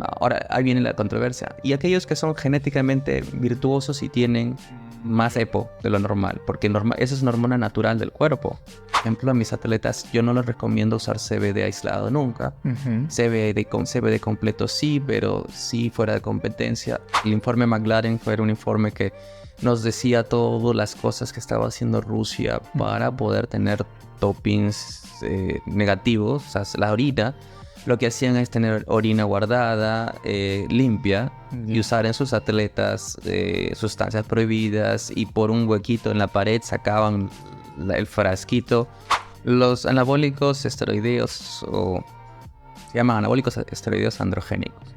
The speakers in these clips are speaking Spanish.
Ahora, ahí viene la controversia. Y aquellos que son genéticamente virtuosos y tienen más EPO de lo normal, porque esa es una hormona natural del cuerpo. Por ejemplo, a mis atletas yo no les recomiendo usar CBD aislado nunca. CBD completo sí, pero sí fuera de competencia. El informe McLaren fue un informe que nos decía todas las cosas que estaba haciendo Rusia para poder tener dopings negativos, o sea, la orina. Lo que hacían es tener orina guardada, limpia, y usar en sus atletas sustancias prohibidas, y por un huequito en la pared sacaban el frasquito. Los anabólicos esteroideos, o se llaman anabólicos esteroideos androgénicos,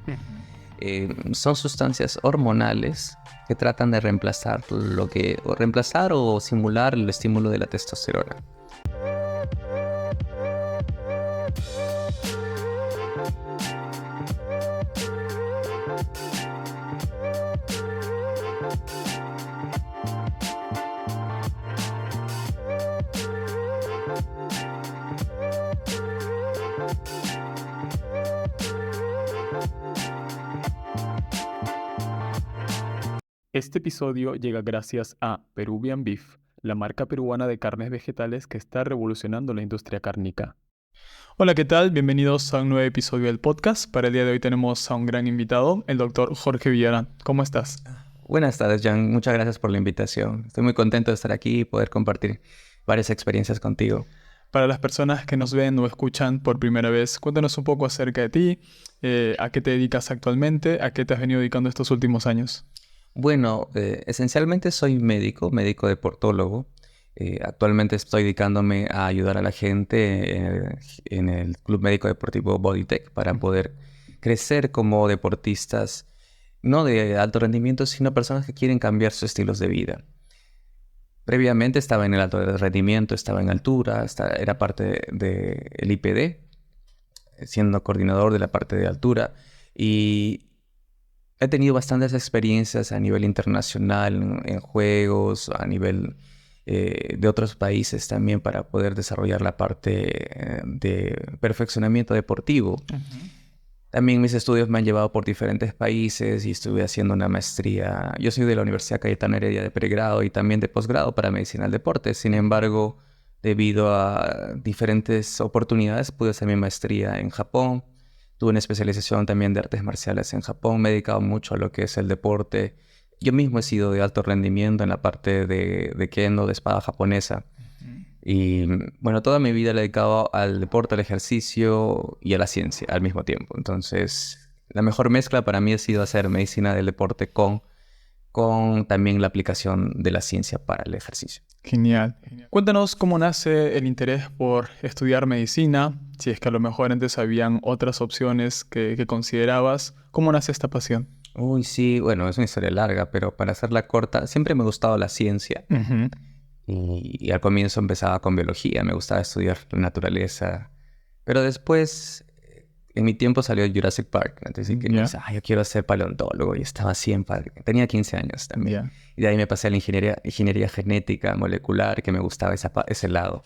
son sustancias hormonales que tratan de reemplazar o simular el estímulo de la testosterona. Este episodio llega gracias a Peruvian Beef, la marca peruana de carnes vegetales que está revolucionando la industria cárnica. Hola, ¿qué tal? Bienvenidos a un nuevo episodio del podcast. Para el día de hoy tenemos a un gran invitado, el doctor Jorge Villarán. ¿Cómo estás? Buenas tardes, Jan. Muchas gracias por la invitación. Estoy muy contento de estar aquí y poder compartir varias experiencias contigo. Para las personas que nos ven o escuchan por primera vez, cuéntanos un poco acerca de ti, a qué te dedicas actualmente, a qué te has venido dedicando estos últimos años. Bueno, esencialmente soy médico deportólogo. Actualmente estoy dedicándome a ayudar a la gente en el Club Médico Deportivo Bodytech para poder crecer como deportistas, no de alto rendimiento, sino personas que quieren cambiar sus estilos de vida. Previamente estaba en el alto rendimiento, estaba en altura, era parte del IPD, siendo coordinador de la parte de altura, y he tenido bastantes experiencias a nivel internacional, en juegos, a nivel de otros países también, para poder desarrollar la parte de perfeccionamiento deportivo. También mis estudios me han llevado por diferentes países y estuve haciendo una maestría. Yo soy de la Universidad Cayetano Heredia de pregrado y también de posgrado para medicina del deporte. Sin embargo, debido a diferentes oportunidades, pude hacer mi maestría en Japón. Tuve una especialización también de artes marciales en Japón. Me he dedicado mucho a lo que es el deporte. Yo mismo he sido de alto rendimiento en la parte de kendo, de espada japonesa. Y bueno, toda mi vida la he dedicado al deporte, al ejercicio y a la ciencia al mismo tiempo. Entonces, la mejor mezcla para mí ha sido hacer medicina del deporte con también la aplicación de la ciencia para el ejercicio. Genial. Cuéntanos cómo nace el interés por estudiar medicina, si es que a lo mejor antes habían otras opciones que considerabas. ¿Cómo nace esta pasión? Uy, sí, bueno, es una historia larga, pero para hacerla corta, siempre me ha gustado la ciencia. Y al comienzo empezaba con biología, me gustaba estudiar la naturaleza. Pero después, en mi tiempo salió Jurassic Park. Entonces yo quiero ser paleontólogo. Y estaba así tenía 15 años también. Y de ahí me pasé a la ingeniería genética molecular, que me gustaba ese lado.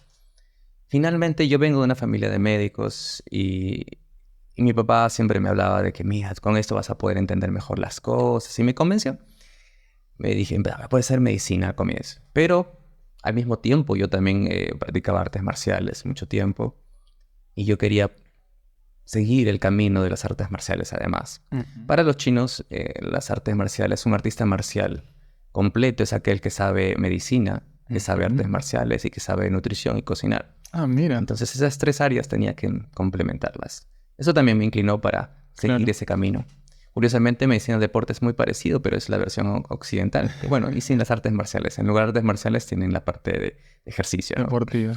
Finalmente, yo vengo de una familia de médicos y mi papá siempre me hablaba de que, mira, con esto vas a poder entender mejor las cosas. Y me convenció. Me dije, puede ser medicina al comienzo. Pero al mismo tiempo yo también practicaba artes marciales mucho tiempo. Y yo quería seguir el camino de las artes marciales además. Para los chinos, las artes marciales, un artista marcial completo es aquel que sabe medicina, que sabe artes marciales y que sabe nutrición y cocinar. Ah, mira. Entonces esas tres áreas tenía que complementarlas. Eso también me inclinó para seguir ese camino. Curiosamente, medicina del deporte es muy parecido, pero es la versión occidental. Bueno, y sin las artes marciales. En lugar de artes marciales tienen la parte de ejercicio, ¿no? Deportiva.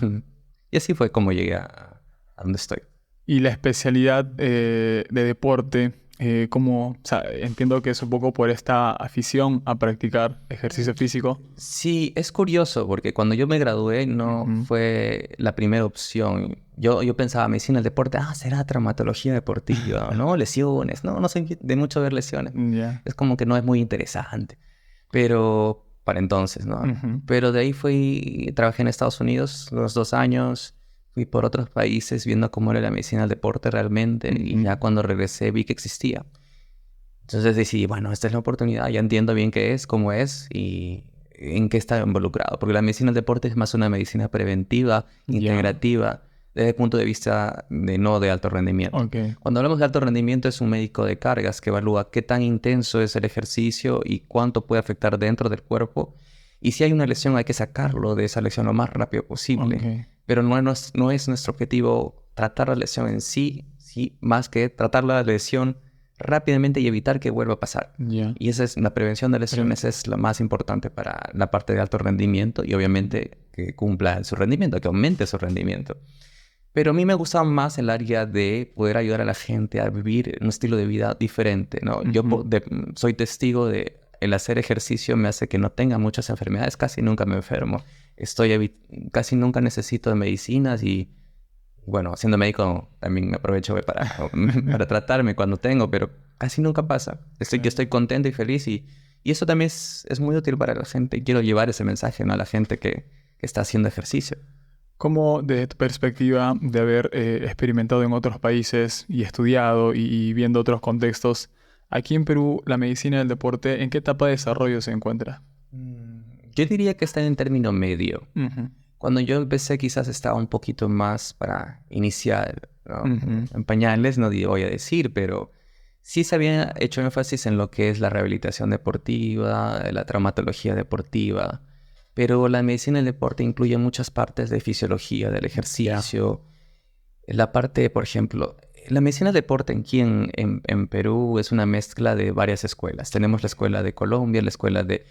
Y así fue como llegué a donde estoy. Y la especialidad de deporte, ¿cómo? O sea, entiendo que es un poco por esta afición a practicar ejercicio físico. Sí, es curioso porque cuando yo me gradué no fue la primera opción. Yo pensaba medicina del deporte, será traumatología deportiva, ¿no? Lesiones. No soy de mucho ver lesiones. Es como que no es muy interesante. Pero para entonces, ¿no? Pero de ahí trabajé en Estados Unidos unos 2 años. Fui por otros países viendo cómo era la medicina del deporte realmente. Y ya cuando regresé vi que existía. Entonces decidí, bueno, esta es la oportunidad, ya entiendo bien qué es, cómo es y en qué está involucrado. Porque la medicina del deporte es más una medicina preventiva, Ya, integrativa, desde el punto de vista de no de alto rendimiento. ok, Cuando hablamos de alto rendimiento es un médico de cargas que evalúa qué tan intenso es el ejercicio y cuánto puede afectar dentro del cuerpo. Y si hay una lesión hay que sacarlo de esa lesión lo más rápido posible. ok, Pero no es nuestro objetivo tratar la lesión en sí, más que tratar la lesión rápidamente y evitar que vuelva a pasar. ya. Y esa es la prevención de lesiones, es la más importante para la parte de alto rendimiento y obviamente que cumpla su rendimiento, que aumente su rendimiento. Pero a mí me gusta más el área de poder ayudar a la gente a vivir un estilo de vida diferente, ¿no? Ujú. Soy testigo de el hacer ejercicio me hace que no tenga muchas enfermedades, casi nunca me enfermo. Casi nunca necesito de medicinas y bueno, siendo médico también me aprovecho para tratarme cuando tengo, pero casi nunca pasa. Yo Claro. estoy contento y feliz y eso también es muy útil para la gente. Quiero llevar ese mensaje, ¿no? A la gente que está haciendo ejercicio. ¿Cómo, desde tu perspectiva de haber experimentado en otros países y estudiado y viendo otros contextos, aquí en Perú la medicina del deporte, ¿en qué etapa de desarrollo se encuentra? Yo diría que está en término medio. Ujú, Cuando yo empecé quizás estaba un poquito más para iniciar, ¿no? ujú, En pañales, voy a decir, pero sí se había hecho énfasis en lo que es la rehabilitación deportiva, la traumatología deportiva, pero la medicina del deporte incluye muchas partes de fisiología, del ya, ejercicio, la parte, por ejemplo, la medicina del deporte aquí en Perú es una mezcla de varias escuelas. Tenemos la escuela de Colombia, la escuela de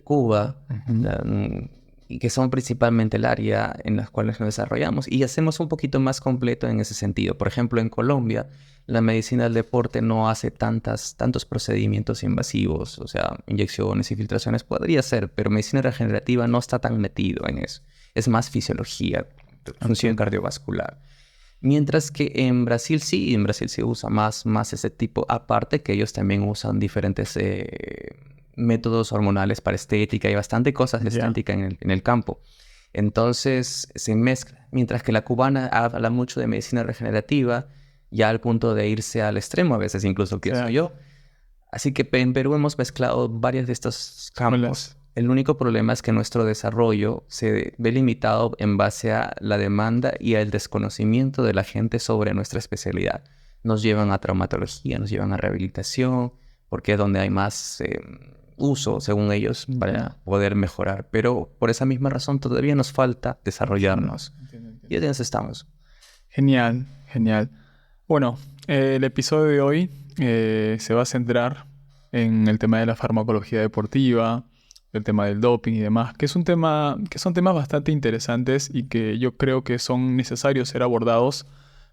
Cuba, ujú, y que son principalmente el área en las cuales nos desarrollamos y hacemos un poquito más completo en ese sentido. Por ejemplo, en Colombia, la medicina del deporte no hace tantos procedimientos invasivos, o sea, inyecciones, infiltraciones, podría ser, pero medicina regenerativa no está tan metido en eso. Es más fisiología, función entiendo. cardiovascular. Mientras que en Brasil sí usa más ese tipo, aparte que ellos también usan diferentes métodos hormonales para estética y bastante cosas de Ya, estética en el campo. Entonces se mezcla, mientras que la cubana habla mucho de medicina regenerativa, ya al punto de irse al extremo, a veces incluso pienso exacto. yo. Así que en Perú hemos mezclado varios de estos campos. Escuelas. El único problema es que nuestro desarrollo se ve limitado en base a la demanda y al desconocimiento de la gente sobre nuestra especialidad. Nos llevan a traumatología, nos llevan a rehabilitación, porque es donde hay más uso, según ellos, Ya, para poder mejorar. Pero por esa misma razón todavía nos falta entiendo, desarrollarnos. entiendo, Y entiendo. en eso estamos. Genial, genial. Bueno, el episodio de hoy se va a centrar en el tema de la farmacología deportiva, el tema del doping y demás, que es un tema, que son temas bastante interesantes y que yo creo que son necesarios ser abordados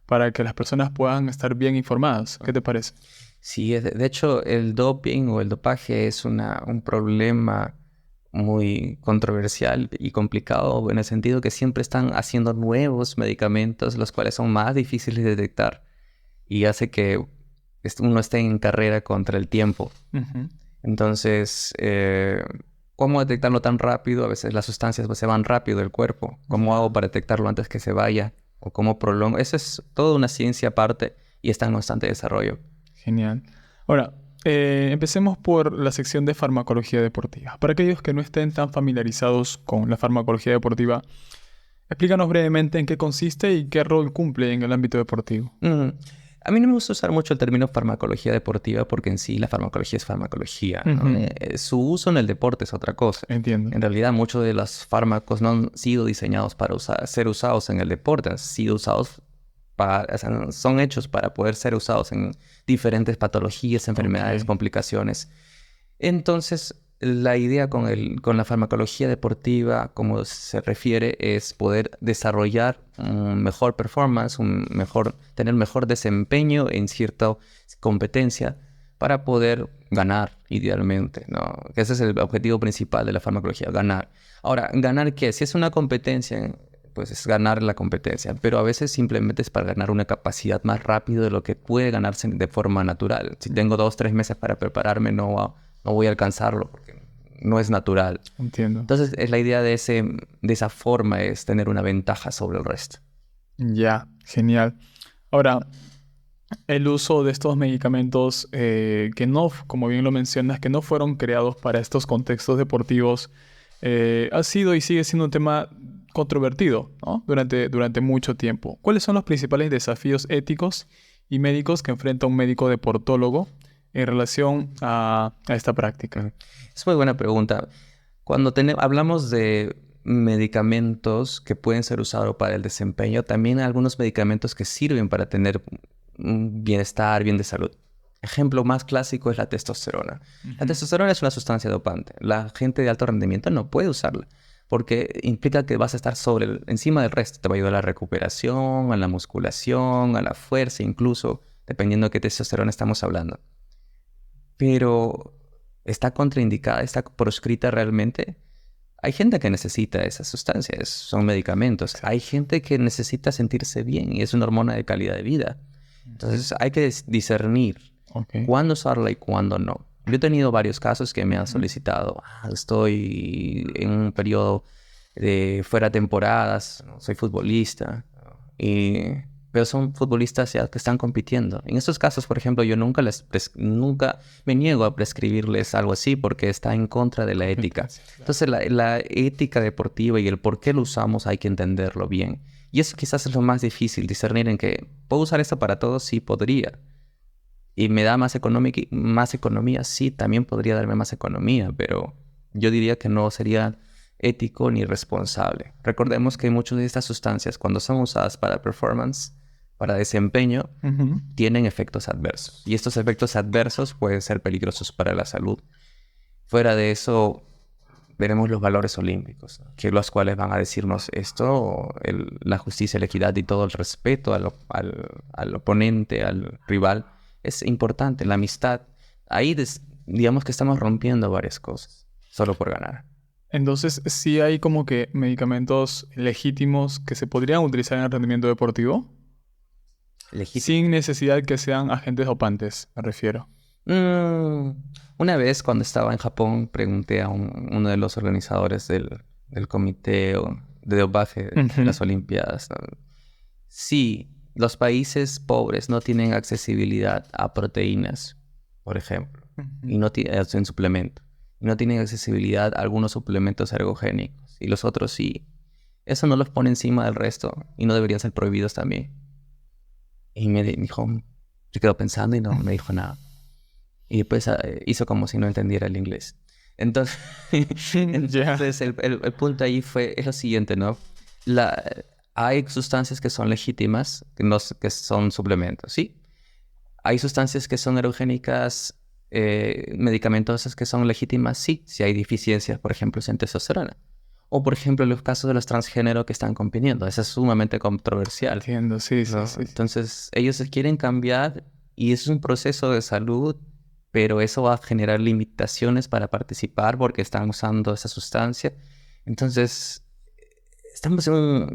para que las personas puedan estar bien informadas. ¿Qué te parece? Sí, de hecho, el doping o el dopaje es un problema muy controversial y complicado en el sentido que siempre están haciendo nuevos medicamentos, los cuales son más difíciles de detectar y hace que uno esté en carrera contra el tiempo. Ujú, Entonces, ¿cómo detectarlo tan rápido? A veces las sustancias pues, se van rápido del cuerpo. ¿Cómo hago ya, para detectarlo antes que se vaya? ¿O cómo prolongo? Eso es toda una ciencia aparte y está en constante desarrollo. genial. Ahora, empecemos por la sección de farmacología deportiva. Para aquellos que no estén tan familiarizados con la farmacología deportiva, explícanos brevemente en qué consiste y qué rol cumple en el ámbito deportivo. Mm, A mí no me gusta usar mucho el término farmacología deportiva porque en sí la farmacología es farmacología, ¿no? Ujú, Su uso en el deporte es otra cosa. entiendo. En realidad muchos de los fármacos no han sido diseñados para ser usados en el deporte, han sido usados o sea, son hechos para poder ser usados en diferentes patologías, Ok, enfermedades, complicaciones. Entonces, la idea con la farmacología deportiva, como se refiere, es poder desarrollar un mejor performance, tener mejor desempeño en cierta competencia para poder ganar idealmente, ¿no? Que ese es el objetivo principal de la farmacología, ganar. Ahora, ¿ganar qué? Si es una competencia, pues es ganar la competencia, pero a veces simplemente es para ganar una capacidad más rápido de lo que puede ganarse de forma natural. Si tengo 2, 3 meses para prepararme, no voy a alcanzarlo porque no es natural. entiendo. Entonces, la idea de esa forma es tener una ventaja sobre el resto. Ya, genial. Ahora, el uso de estos medicamentos que no, como bien lo mencionas, que no fueron creados para estos contextos deportivos, ha sido y sigue siendo un tema controvertido, ¿no? Durante mucho tiempo. ¿Cuáles son los principales desafíos éticos y médicos que enfrenta un médico deportólogo en relación a esta práctica? Es muy buena pregunta. Cuando hablamos de medicamentos que pueden ser usados para el desempeño, también hay algunos medicamentos que sirven para tener un bienestar, bien de salud. Ejemplo más clásico es la testosterona. La Ujú. testosterona es una sustancia dopante. La gente de alto rendimiento no puede usarla porque implica que vas a estar encima del resto. Te va a ayudar a la recuperación, a la musculación, a la fuerza, incluso, dependiendo de qué testosterona estamos hablando. Pero está contraindicada, está proscrita realmente. Hay gente que necesita esas sustancias, son medicamentos. Hay Exacto. gente que necesita sentirse bien y es una hormona de calidad de vida. Ujú. Entonces hay que discernir Ok. cuándo usarla y cuándo no. Yo he tenido varios casos que me han Ujú. solicitado, estoy en un periodo de fuera temporadas, ¿no? Soy futbolista, y, pero son futbolistas ya que están compitiendo. En estos casos, por ejemplo, yo nunca me niego a prescribirles algo así porque está en contra de la ética. Competencia, claro. Entonces, la ética deportiva y el por qué lo usamos hay que entenderlo bien. Y eso quizás es lo más difícil, discernir en que, ¿puedo usar esto para todos? Sí, podría. ¿Y me da más economía? Sí, también podría darme más economía, pero yo diría que no sería ético ni responsable. Recordemos que muchas de estas sustancias, cuando son usadas para performance, para desempeño, Ujú. tienen efectos adversos. Y estos efectos adversos pueden ser peligrosos para la salud. Fuera de eso, veremos los valores olímpicos, ¿no? Que los cuales van a decirnos esto, la justicia, la equidad y todo el respeto al oponente, al rival, es importante, la amistad. Ahí digamos que estamos rompiendo varias cosas, solo por ganar. Entonces, sí hay como que medicamentos legítimos que se podrían utilizar en el rendimiento deportivo, Legítimo. sin necesidad que sean agentes dopantes, me refiero. Mm, una vez cuando estaba en Japón, pregunté a uno de los organizadores del comité de dopaje de Ujú. las Olimpiadas, ¿no? Si los países pobres no tienen accesibilidad a proteínas, por ejemplo, y Ujú. no en suplemento, y no tienen accesibilidad a algunos suplementos ergogénicos, y los otros sí, eso no los pone encima del resto y no deberían ser prohibidos también. Y me dijo, se quedó pensando y no me dijo nada. Y después hizo como si no entendiera el inglés. Entonces, Ya. entonces el punto ahí es lo siguiente, ¿no? La, hay sustancias que son legítimas, que son suplementos, ¿sí? Hay sustancias que son erogénicas, medicamentosas que son legítimas, sí, si hay deficiencias, por ejemplo, en testosterona. O, por ejemplo, en los casos de los transgénero que están compitiendo. Eso es sumamente controversial, Entiendo, sí, sí, ¿no? sí, sí. Entonces, ellos se quieren cambiar y es un proceso de salud, pero eso va a generar limitaciones para participar porque están usando esa sustancia. Entonces,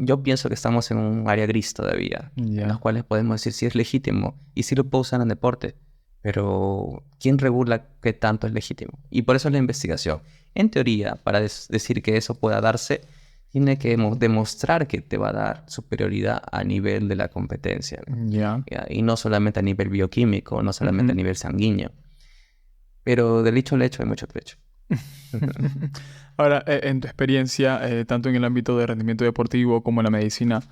yo pienso que estamos en un área gris todavía, en los Ya. cuales podemos decir si es legítimo y si lo puedo usar en deporte, pero ¿quién regula qué tanto es legítimo? Y por eso es la investigación. En teoría, para decir que eso pueda darse, tiene que demostrar que te va a dar superioridad a nivel de la competencia, ¿no? Ya. Ya, y no solamente a nivel bioquímico, no solamente a Ujú. nivel sanguíneo. Pero del dicho al hecho hay mucho trecho. Ahora, en tu experiencia, tanto en el ámbito de rendimiento deportivo como en la medicina,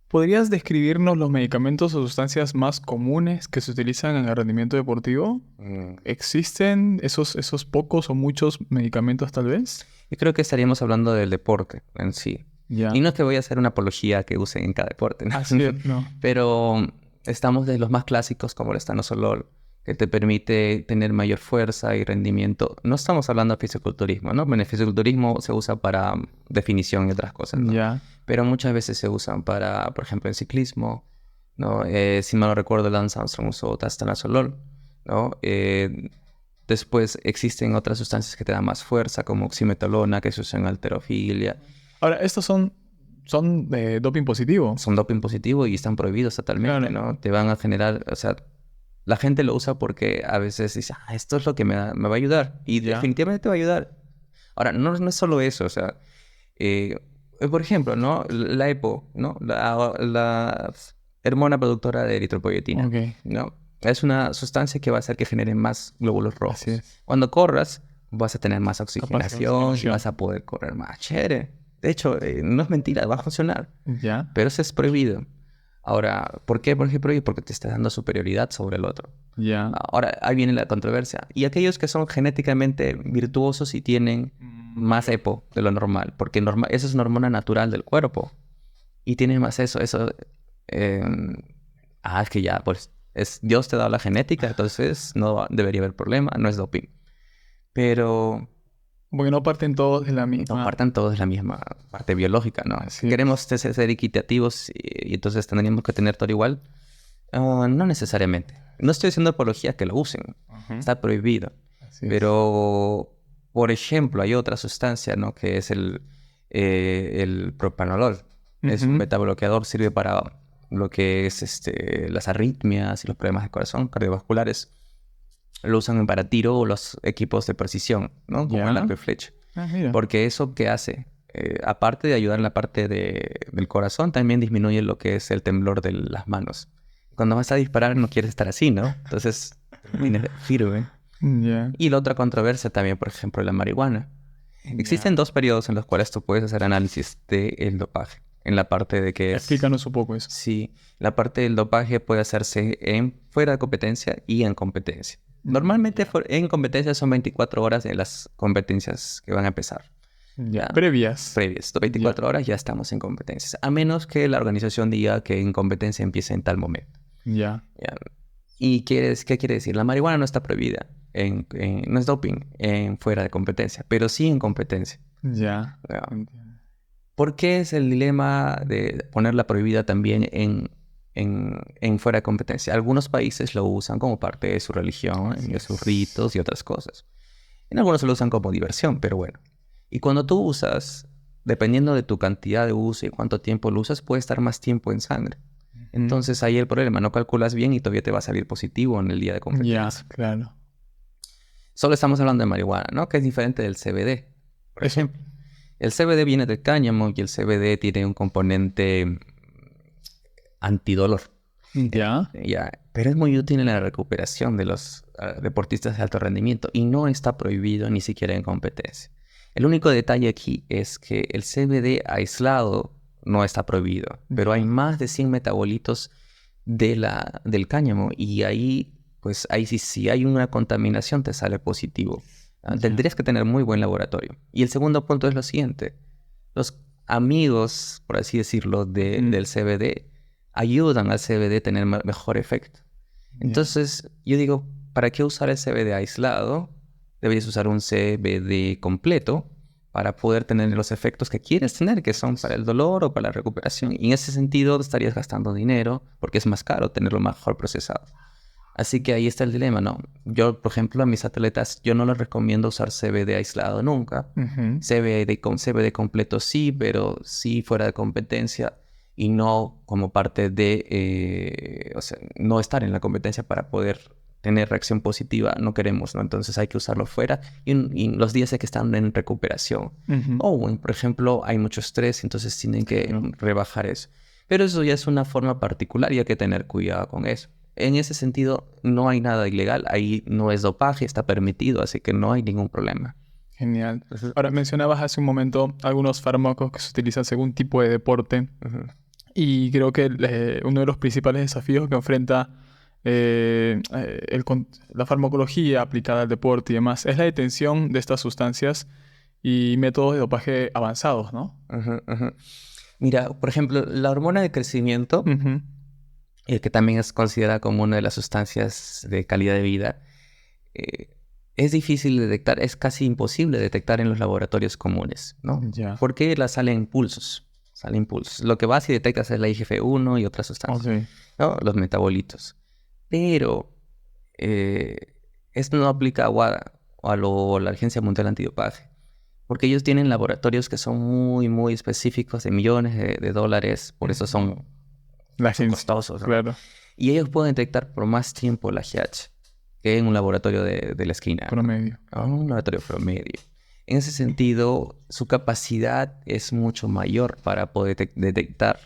¿podrías describirnos los medicamentos o sustancias más comunes que se utilizan en el rendimiento deportivo? Mm. ¿Existen esos pocos o muchos medicamentos tal vez? Yo creo que estaríamos hablando del deporte en sí. Y Ya. no es que voy a hacer una apología que usen en cada deporte, ¿no? Así es, no. Pero estamos de los más clásicos como el estanosol, que te permite tener mayor fuerza y rendimiento. No estamos hablando de fisiculturismo, ¿no? Bueno, el fisiculturismo se usa para definición y otras cosas, ¿no? Ya. Pero muchas veces se usan para, por ejemplo, en ciclismo, ¿no? Si mal no recuerdo, Lance Armstrong usó estanosol, ¿no? Después existen otras sustancias que te dan más fuerza, como oximetolona, que se usa en halterofilia. Ahora, estos son doping positivo. Son doping positivo y están prohibidos totalmente, Claro. ¿no? Te van a generar, o sea, la gente lo usa porque a veces dice, esto es lo que me va a ayudar. Y Ya. definitivamente te va a ayudar. Ahora, no es solo eso, o sea, eh, por ejemplo, ¿no? La EPO, ¿no? hormona productora de eritropoyetina, Ok. ¿no? Es una sustancia que va a hacer que genere más glóbulos rojos. Así es. Cuando corras, vas a tener más Capacidad de oxigenación y oxigenación. vas a poder correr más. Chévere. De hecho, no es mentira, va a funcionar. Ya. Pero eso es prohibido. Ahora, ¿por qué? ¿Por qué prohibido? Porque te está dando superioridad sobre el otro. Ya. Ahora, ahí viene la controversia. Y aquellos que son genéticamente virtuosos y tienen más EPO de lo normal, porque eso es una hormona natural del cuerpo. Y tienen más eso. eh, es que ya, pues, Dios te da la genética, entonces no debería haber problema, no es doping. Pero Porque no parten todos de la no misma. partan todos de la misma parte biológica, ¿no? Así Si es. queremos ser equitativos y entonces tendríamos que tener todo igual, no necesariamente. No estoy haciendo apología que lo usen, Ujú. está prohibido. Así es. Pero, por ejemplo, hay otra sustancia, ¿no? Que es el propranolol. Es un Ujú. beta-bloqueador, sirve para lo que es las arritmias y los problemas de corazón cardiovasculares. Lo usan para tiro o los equipos de precisión, ¿no? Como Ya. el arco y flecha. Mira. Porque eso que hace, aparte de ayudar en la parte del corazón, también disminuye lo que es el temblor de las manos. Cuando vas a disparar no quieres estar así, ¿no? Entonces, tienes firme. Ya. Y la otra controversia también, por ejemplo, la marihuana. Existen dos periodos en los cuales tú puedes hacer análisis del dopaje. En la parte de que es... Explícanos un poco eso. Sí, la parte del dopaje puede hacerse fuera de competencia y en competencia. Normalmente en competencia son 24 horas de las competencias que van a empezar. Ya. Ya. Previas. Previas, 24 horas ya estamos en competencias. A menos que la organización diga que en competencia empiece en tal momento. Ya. ¿Ya? ¿Y qué quiere decir? La marihuana no está prohibida, no es doping en fuera de competencia, pero sí en competencia. Ya. ¿Ya? Entiendo. ¿Por qué es el dilema de ponerla prohibida también en fuera de competencia? Algunos países lo usan como parte de su religión, Así de sus es. ritos y otras cosas. En algunos lo usan como diversión, pero bueno. Y cuando tú usas, dependiendo de tu cantidad de uso y cuánto tiempo lo usas, puede estar más tiempo en sangre. Entonces ahí el problema, no calculas bien y todavía te va a salir positivo en el día de competencia. Ya, claro. Solo estamos hablando de marihuana, ¿no? Que es diferente del CBD, por Eso. ejemplo. El CBD viene del cáñamo y el CBD tiene un componente antidolor. Ya. Ya, pero es muy útil en la recuperación de los deportistas de alto rendimiento y no está prohibido ni siquiera en competencia. El único detalle aquí es que el CBD aislado no está prohibido, pero hay más de 100 metabolitos del cáñamo y ahí, pues ahí sí, si hay una contaminación te sale positivo. Tendrías que tener muy buen laboratorio. Y el segundo punto es lo siguiente. Los amigos, por así decirlo, del CBD ayudan al CBD a tener mejor efecto. Entonces, yo digo, ¿para qué usar el CBD aislado? Deberías usar un CBD completo para poder tener los efectos que quieres tener, que son para el dolor o para la recuperación. Y en ese sentido estarías gastando dinero porque es más caro tenerlo mejor procesado. Así que ahí está el dilema, ¿no? Yo, por ejemplo, a mis atletas, yo no les recomiendo usar CBD aislado nunca. CBD completo sí, pero sí fuera de competencia y no como parte de, o sea, no estar en la competencia para poder tener reacción positiva, no queremos, ¿no? Entonces hay que usarlo fuera y los días que están en recuperación. O, por ejemplo, hay mucho estrés, entonces tienen que rebajar eso. Pero eso ya es una forma particular y hay que tener cuidado con eso. En ese sentido, no hay nada ilegal. Ahí no es dopaje, está permitido, así que no hay ningún problema. Genial. Ahora, mencionabas hace un momento algunos fármacos que se utilizan según tipo de deporte. Y creo que uno de los principales desafíos que enfrenta la farmacología aplicada al deporte y demás es la detención de estas sustancias y métodos de dopaje avanzados, ¿no? Mira, por ejemplo, la hormona de crecimiento, que también es considerada como una de las sustancias de calidad de vida, es difícil de detectar, es casi imposible detectar en los laboratorios comunes, ¿no? Ya. Porque salen impulsos. Lo que vas y detectas es la IGF-1 y otras sustancias, ¿no? Los metabolitos. Pero esto no aplica a WADA o a la Agencia Mundial Antidopaje. Porque ellos tienen laboratorios que son muy, muy específicos de millones de dólares. Por eso son costosos, ¿no? Claro. Y ellos pueden detectar por más tiempo la GH que en un laboratorio de la esquina. Promedio. ¿No? Un laboratorio promedio. En ese sentido, su capacidad es mucho mayor para poder detectar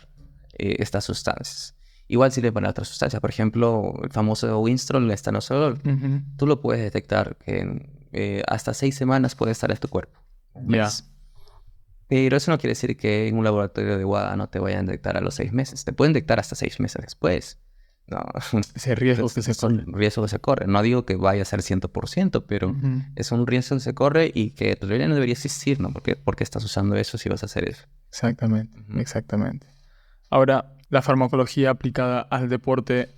estas sustancias. Igual sirve para otras sustancias. Por ejemplo, el famoso Winstrol, el estanozolol. Tú lo puedes detectar que hasta 6 semanas puede estar en tu cuerpo. Un mes. Pero eso no quiere decir que en un laboratorio de WADA no te vayan a detectar a los 6 meses. Te pueden detectar hasta 6 meses después. No, Ese riesgo que se corre. un riesgo que se corre. No digo que vaya a ser 100%, pero es un riesgo que se corre y que en realidad no debería existir, ¿no? ¿Por qué estás usando eso si vas a hacer eso? Exactamente, exactamente. Ahora, la farmacología aplicada al deporte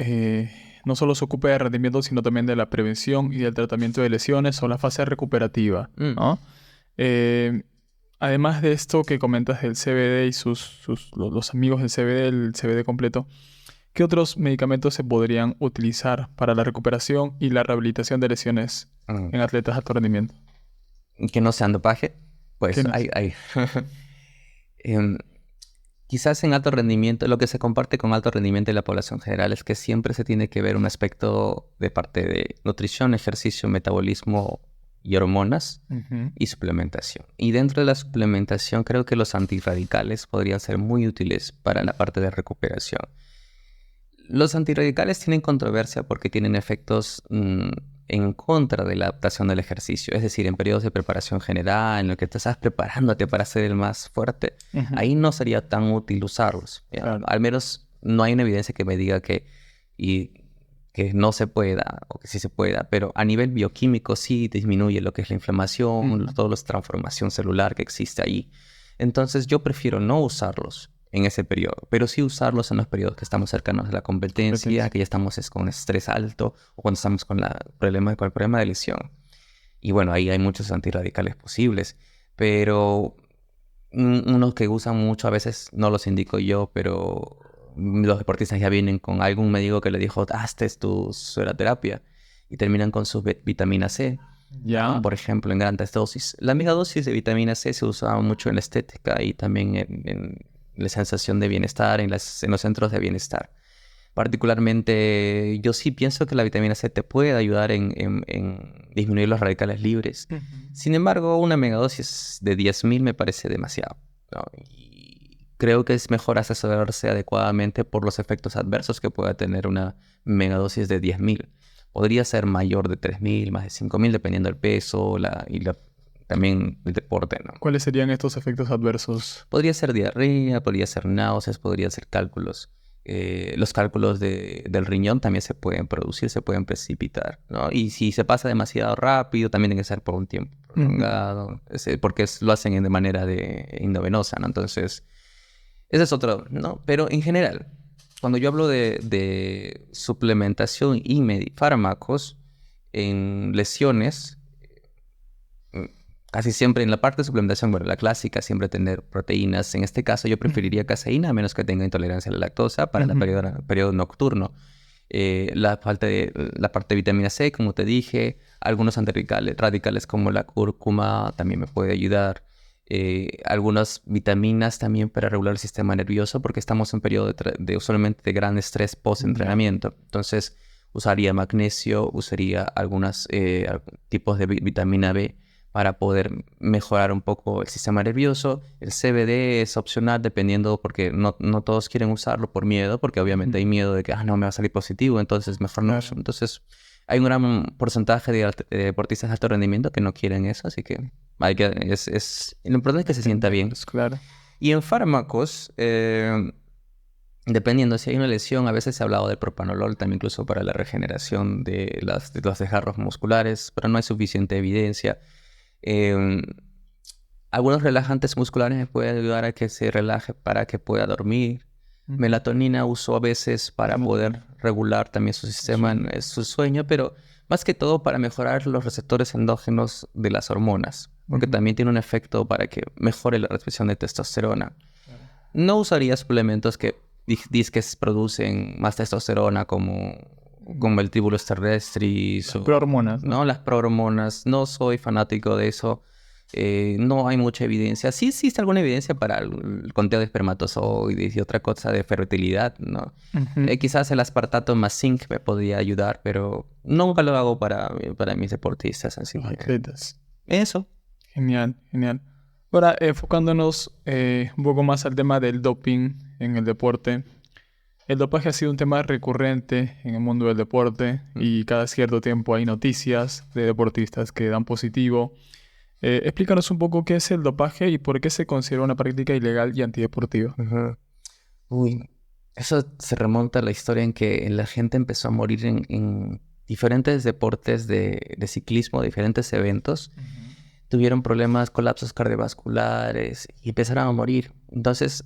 no solo se ocupa de rendimiento, sino también de la prevención y del tratamiento de lesiones o la fase recuperativa, ¿no? Además de esto que comentas del CBD y los amigos del CBD, el CBD completo, ¿qué otros medicamentos se podrían utilizar para la recuperación y la rehabilitación de lesiones en atletas de alto rendimiento? Que no sean dopaje, pues No? hay. Quizás en alto rendimiento, lo que se comparte con alto rendimiento en la población general es que siempre se tiene que ver un aspecto de parte de nutrición, ejercicio, metabolismo y hormonas y suplementación. Y dentro de la suplementación creo que los antirradicales podrían ser muy útiles para la parte de recuperación. Los antirradicales tienen controversia porque tienen efectos en contra de la adaptación del ejercicio. Es decir, en periodos de preparación general, en los que te estás preparándote para ser el más fuerte, ahí no sería tan útil usarlos. Claro. Al menos no hay una evidencia que me diga que no se pueda o que sí se pueda, pero a nivel bioquímico sí disminuye lo que es la inflamación, toda la transformación celular que existe ahí. Entonces yo prefiero no usarlos en ese periodo, pero sí usarlos en los periodos que estamos cercanos a la competencia, que ya estamos con estrés alto o cuando estamos con el problema de lesión. Y bueno, ahí hay muchos antirradicales posibles, pero unos que usan mucho a veces no los indico yo, pero los deportistas ya vienen con algún médico que le dijo, hazte tu sueroterapia y terminan con su vitamina C. Ya. Por ejemplo, en grandes dosis. La megadosis de vitamina C se usaba mucho en la estética y también en la sensación de bienestar, en los centros de bienestar. Particularmente, yo sí pienso que la vitamina C te puede ayudar en disminuir los radicales libres. Sin embargo, una megadosis de 10.000 me parece demasiado, ¿no? Y creo que es mejor asesorarse adecuadamente por los efectos adversos que pueda tener una megadosis de 10.000. Podría ser mayor de 3.000, más de 5.000, dependiendo del peso también el deporte, ¿no? ¿Cuáles serían estos efectos adversos? Podría ser diarrea, podría ser náuseas, podría ser cálculos. Los cálculos del riñón también se pueden producir, se pueden precipitar, ¿no? Y si se pasa demasiado rápido, también tiene que ser por un tiempo prolongado, porque lo hacen de manera endovenosa, ¿no? Entonces, ese es otro, ¿no? Pero en general, cuando yo hablo de suplementación y fármacos en lesiones, casi siempre en la parte de suplementación, bueno, la clásica, siempre tener proteínas. En este caso yo preferiría caseína, a menos que tenga intolerancia a la lactosa, para el periodo nocturno. La parte de vitamina C, como te dije, algunos antirradicales como la cúrcuma también me puede ayudar. Algunas vitaminas también para regular el sistema nervioso, porque estamos en periodo usualmente de gran estrés post-entrenamiento. Entonces usaría magnesio, usaría algunos tipos de vitamina B para poder mejorar un poco el sistema nervioso. El CBD es opcional dependiendo, porque no todos quieren usarlo por miedo, porque obviamente hay miedo de que no me va a salir positivo, entonces mejor no. Entonces hay un gran porcentaje de deportistas de alto rendimiento que no quieren eso, así que lo importante es que se sienta bien. Claro. Y en fármacos, dependiendo si hay una lesión, a veces se ha hablado del propanolol también incluso para la regeneración de los desgarros musculares, pero no hay suficiente evidencia. Algunos relajantes musculares me pueden ayudar a que se relaje para que pueda dormir. Melatonina uso a veces para poder regular también su sistema, su sueño, pero más que todo para mejorar los receptores endógenos de las hormonas, porque también tiene un efecto para que mejore la expresión de testosterona. No usaría suplementos que disques producen más testosterona como el Tibulus terrestris. Las prohormonas, ¿no? Las prohormonas. No soy fanático de eso. No hay mucha evidencia. Sí existe alguna evidencia para el conteo de espermatozoides y otra cosa de fertilidad, ¿no? Quizás el aspartato más zinc me podría ayudar, pero nunca lo hago para mis deportistas. Así atletas. Eso. Genial, genial. Ahora, enfocándonos un poco más al tema del doping en el deporte, El dopaje ha sido un tema recurrente en el mundo del deporte y cada cierto tiempo hay noticias de deportistas que dan positivo. Explícanos un poco qué es el dopaje y por qué se considera una práctica ilegal y antideportiva. Ujú. Uy, eso se remonta a la historia en que la gente empezó a morir en diferentes deportes de ciclismo, diferentes eventos. Tuvieron problemas, colapsos cardiovasculares y empezaron a morir. Entonces,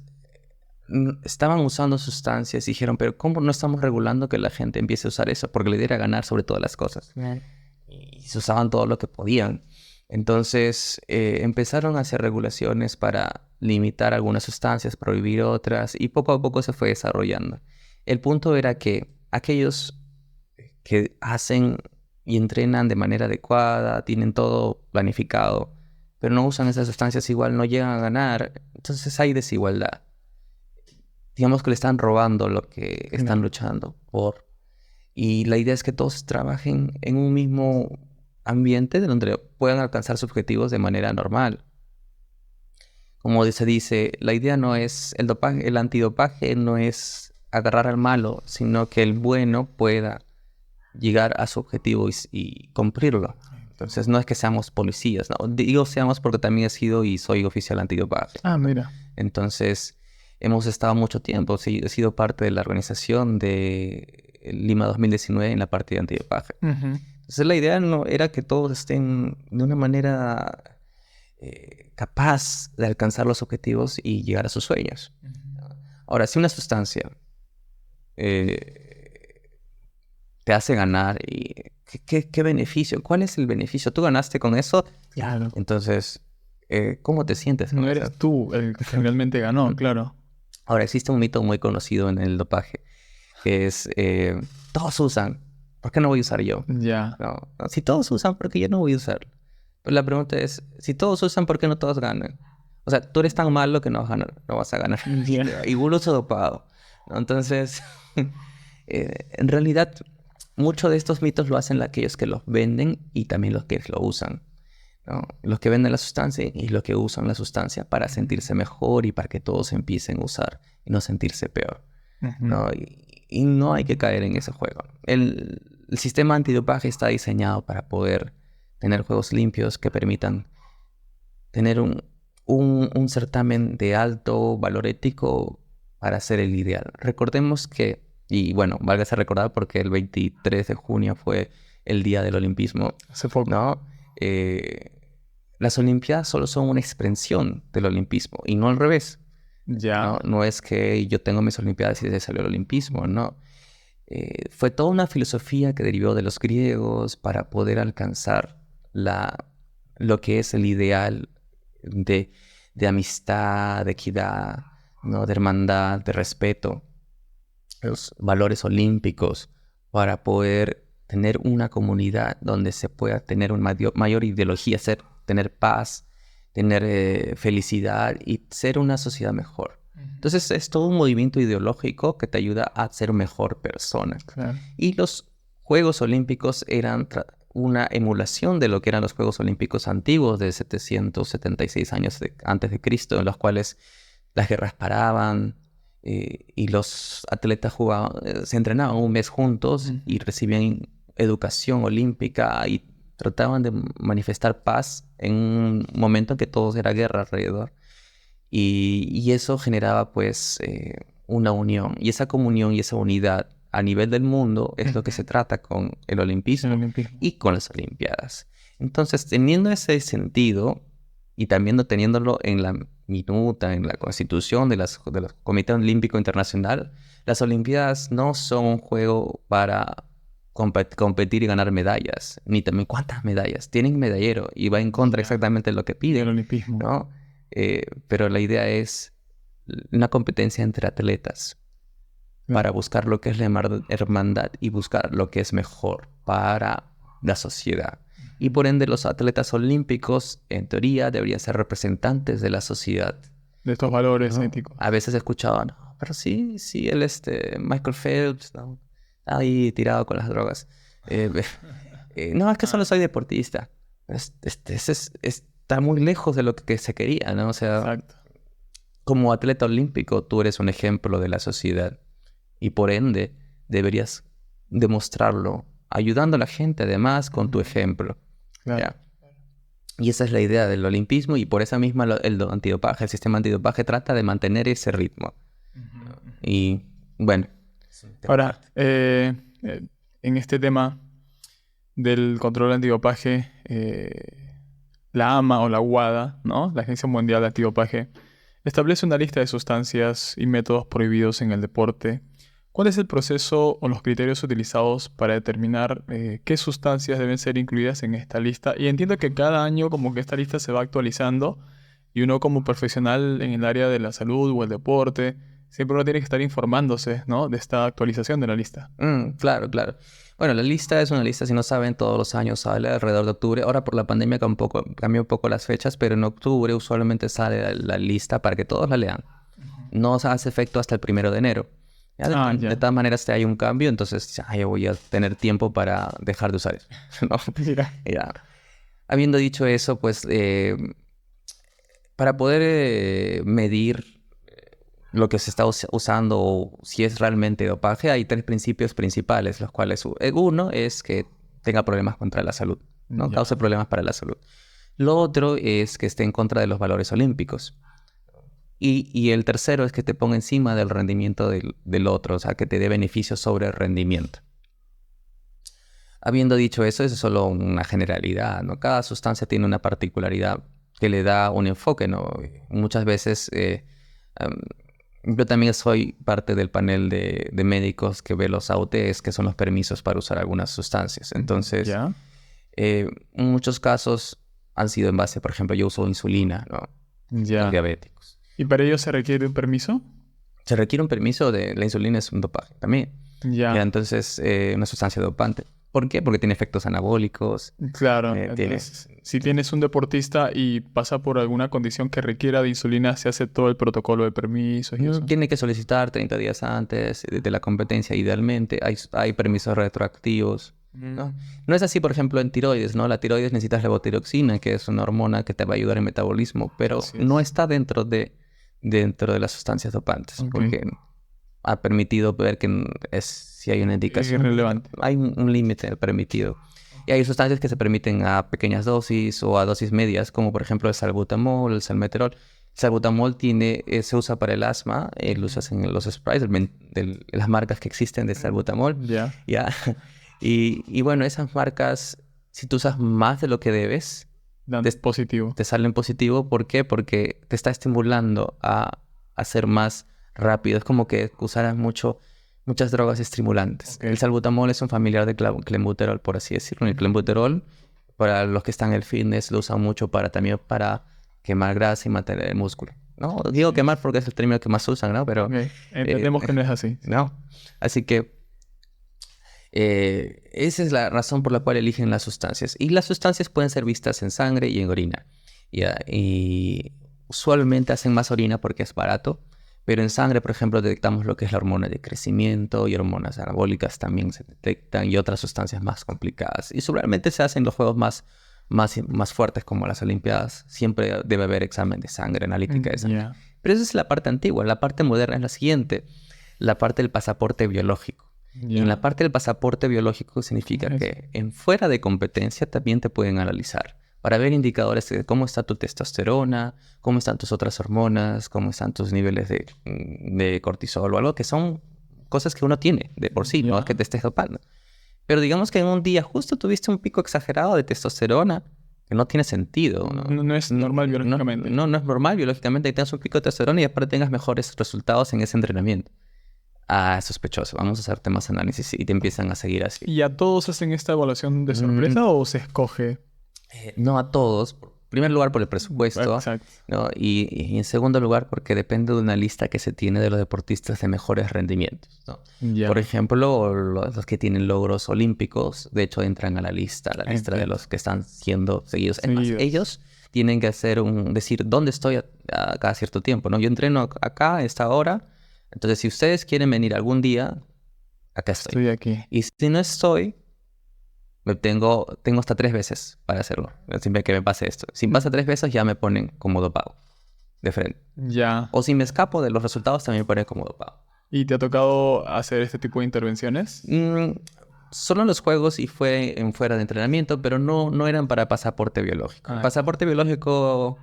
estaban usando sustancias y dijeron, pero ¿cómo no estamos regulando que la gente empiece a usar eso? Porque le diera ganar sobre todas las cosas. Claro. Y se usaban todo lo que podían. Entonces empezaron a hacer regulaciones para limitar algunas sustancias, prohibir otras, y poco a poco se fue desarrollando. El punto era que aquellos que hacen y entrenan de manera adecuada, tienen todo planificado, pero no usan esas sustancias, igual no llegan a ganar. Entonces hay desigualdad. Digamos que le están robando lo que están Claro. luchando por. Y la idea es que todos trabajen en un mismo ambiente de donde puedan alcanzar sus objetivos de manera normal. Como se dice, la idea no es el dopaje, el antidopaje no es agarrar al malo, sino que el bueno pueda llegar a su objetivo y cumplirlo. Entonces no es que seamos policías, no. Digo seamos porque también he sido y soy oficial antidopaje. Ah, mira. Entonces hemos estado mucho tiempo, sí, he sido parte de la organización de Lima 2019 en la parte de antidopaje. Ujú. Entonces la idea no era que todos estén de una manera capaz de alcanzar los objetivos y llegar a sus sueños. Ahora, si una sustancia te hace ganar, y ¿qué beneficio? ¿Cuál es el beneficio? ¿Tú ganaste con eso? Claro. Entonces, ¿cómo te sientes con No eso? eres tú el que realmente ganó, claro. Ahora, existe un mito muy conocido en el dopaje, que es, todos usan, ¿por qué no voy a usar yo? Ya. No, si todos usan, ¿por qué yo no voy a usar? Pero la pregunta es, si todos usan, ¿por qué no todos ganan? O sea, tú eres tan malo que no vas a ganar. No vas a ganar. Ya. Y uso dopado, ¿no? Entonces, en realidad, muchos de estos mitos lo hacen aquellos que los venden y también los que lo usan, ¿no? Los que venden la sustancia y los que usan la sustancia para sentirse mejor y para que todos empiecen a usar y no sentirse peor, Ujú. ¿no? Y no hay que caer en ese juego. El sistema antidopaje está diseñado para poder tener juegos limpios que permitan tener un certamen de alto valor ético para ser el ideal. Recordemos que, y bueno, válgase recordar porque el 23 de junio fue el día del olimpismo, Hace poco. ¿no? Las Olimpiadas solo son una expresión del olimpismo y no al revés, Ya. ¿no? No es que yo tengo mis Olimpiadas y de ahí salió el olimpismo, no. Fue toda una filosofía que derivó de los griegos para poder alcanzar lo que es el ideal de, de amistad, de equidad, ¿no? De hermandad, de respeto, los valores olímpicos, para poder tener una comunidad donde se pueda tener una mayor ideología, tener paz, tener felicidad y ser una sociedad mejor. Entonces es todo un movimiento ideológico que te ayuda a ser mejor persona. Claro. Y los Juegos Olímpicos eran una emulación de lo que eran los Juegos Olímpicos antiguos de 776 años antes de Cristo, en los cuales las guerras paraban y los atletas jugaban, se entrenaban un mes juntos y recibían educación olímpica y trataban de manifestar paz en un momento en que todo era guerra alrededor. Y eso generaba pues una unión. Y esa comunión y esa unidad a nivel del mundo es lo que se trata con el olimpismo El olimpismo. y con las Olimpiadas. Entonces, teniendo ese sentido y también teniéndolo en la minuta, en la constitución del Comité Olímpico Internacional, las Olimpiadas no son un juego para competir y ganar medallas, ni también cuántas medallas. Tienen medallero y va en contra Ya. exactamente de lo que El piden, olimpismo. ¿no? Pero la idea es una competencia entre atletas para buscar lo que es la hermandad y buscar lo que es mejor para la sociedad. Y por ende los atletas olímpicos, en teoría, deberían ser representantes de la sociedad, De estos valores ¿no? éticos. A veces escuchaba, no, pero sí, él Michael Phelps, ¿no? Ahí tirado con las drogas. No, es que solo soy deportista. Está muy lejos de lo que se quería, ¿no? O sea, Exacto. como atleta olímpico, tú eres un ejemplo de la sociedad. Y por ende, deberías demostrarlo, ayudando a la gente además con tu ejemplo. Claro. ¿Ya? Y esa es la idea del olimpismo y por esa misma el sistema antidopaje trata de mantener ese ritmo. Y bueno. Ahora, en este tema del control antidopaje, la AMA o la WADA, ¿no? La Agencia Mundial de Antidopaje, establece una lista de sustancias y métodos prohibidos en el deporte. ¿Cuál es el proceso o los criterios utilizados para determinar qué sustancias deben ser incluidas en esta lista? Y entiendo que cada año como que esta lista se va actualizando y uno como profesional en el área de la salud o el deporte, siempre uno tiene que estar informándose, ¿no? De esta actualización de la lista. Claro, claro. Bueno, la lista es una lista, si no saben, todos los años sale alrededor de octubre. Ahora por la pandemia cambió un poco las fechas, pero en octubre usualmente sale la lista para que todos la lean. No se hace efecto hasta el 1 de enero. Ya. De todas maneras, hay un cambio, entonces ya voy a tener tiempo para dejar de usar eso. ¿No? Mira. Ya. Habiendo dicho eso, pues para poder medir lo que se está usando o si es realmente dopaje, hay 3 principios principales, los cuales uno es que tenga problemas contra la salud, ¿no? Ya. Cause problemas para la salud. Lo otro es que esté en contra de los valores olímpicos. Y el tercero es que te ponga encima del rendimiento del otro, o sea, que te dé beneficios sobre el rendimiento. Habiendo dicho eso, es solo una generalidad, ¿no? Cada sustancia tiene una particularidad que le da un enfoque, ¿no? Muchas veces, yo también soy parte del panel de médicos que ve los AUTs, que son los permisos para usar algunas sustancias. Entonces, ¿Ya? en muchos casos han sido en base, por ejemplo, yo uso insulina, ¿no? Ya. Los diabéticos. ¿Y para ello se requiere un permiso? Se requiere un permiso la insulina es un dopaje también. Ya. Entonces, una sustancia dopante. ¿Por qué? Porque tiene efectos anabólicos. Claro. Tiene... Entonces, si tienes un deportista y pasa por alguna condición que requiera de insulina, se hace todo el protocolo de permisos y eso. Tiene que solicitar 30 días antes de la competencia, idealmente. Hay permisos retroactivos, ¿no? No es así, por ejemplo, en tiroides, ¿no? La tiroides necesitas levotiroxina, que es una hormona que te va a ayudar en metabolismo, pero no está dentro de las sustancias dopantes, porque ha permitido ver que si hay una indicación. Es irrelevante. Hay un límite permitido. Y hay sustancias que se permiten a pequeñas dosis o a dosis medias, como por ejemplo el salbutamol, el salmeterol. El salbutamol se usa para el asma, lo usas en los sprays, las marcas que existen de salbutamol. Ya. Y bueno, esas marcas, si tú usas más de lo que debes, Dan positivo. te salen positivo. ¿Por qué? Porque te está estimulando a ser más rápido. Es como que usaras muchas drogas estimulantes. El salbutamol es un familiar de clenbuterol, por así decirlo. El clenbuterol, para los que están en el fitness, lo usan mucho también para quemar grasa y mantener el músculo, ¿no? Digo quemar porque es el término que más usan, ¿no? Pero entendemos que no es así. No. Así que esa es la razón por la cual eligen las sustancias. Y las sustancias pueden ser vistas en sangre y en orina. Y usualmente hacen más orina porque es barato. Pero en sangre, por ejemplo, detectamos lo que es la hormona de crecimiento y hormonas anabólicas también se detectan y otras sustancias más complicadas. Y usualmente se hacen los juegos más fuertes como las Olimpiadas. Siempre debe haber examen de sangre, analítica de sangre. Pero esa es la parte antigua. La parte moderna es la siguiente. La parte del pasaporte biológico. Y en la parte del pasaporte biológico significa que en fuera de competencia también te pueden analizar para ver indicadores de cómo está tu testosterona, cómo están tus otras hormonas, cómo están tus niveles de cortisol o algo que son cosas que uno tiene de por sí, no es que te estés dopando. Pero digamos que en un día justo tuviste un pico exagerado de testosterona que no tiene sentido. No es normal biológicamente. No es normal biológicamente que tengas un pico de testosterona y aparte tengas mejores resultados en ese entrenamiento. Es sospechoso. Vamos a hacerte más análisis y te empiezan a seguir así. ¿Y a todos hacen esta evaluación de sorpresa o se escoge? No a todos. En primer lugar, por el presupuesto. Exacto. ¿No? Y en segundo lugar, porque depende de una lista que se tiene de los deportistas de mejores rendimientos, ¿no? Por ejemplo, los que tienen logros olímpicos, de hecho, entran a la lista de los que están siendo seguidos. Además, ellos tienen que decir dónde estoy a cada cierto tiempo, ¿no? Yo entreno acá, a esta hora. Entonces, si ustedes quieren venir algún día, acá estoy. Estoy aquí. Y si no estoy, tengo hasta 3 veces para hacerlo. Siempre que me pase esto. Si pasa 3 veces, ya me ponen como dopado de frente. Ya. O si me escapo de los resultados, también me ponen como dopado. ¿Y te ha tocado hacer este tipo de intervenciones? Solo en los juegos y fue en fuera de entrenamiento, pero no eran para pasaporte biológico. El Ah, pasaporte biológico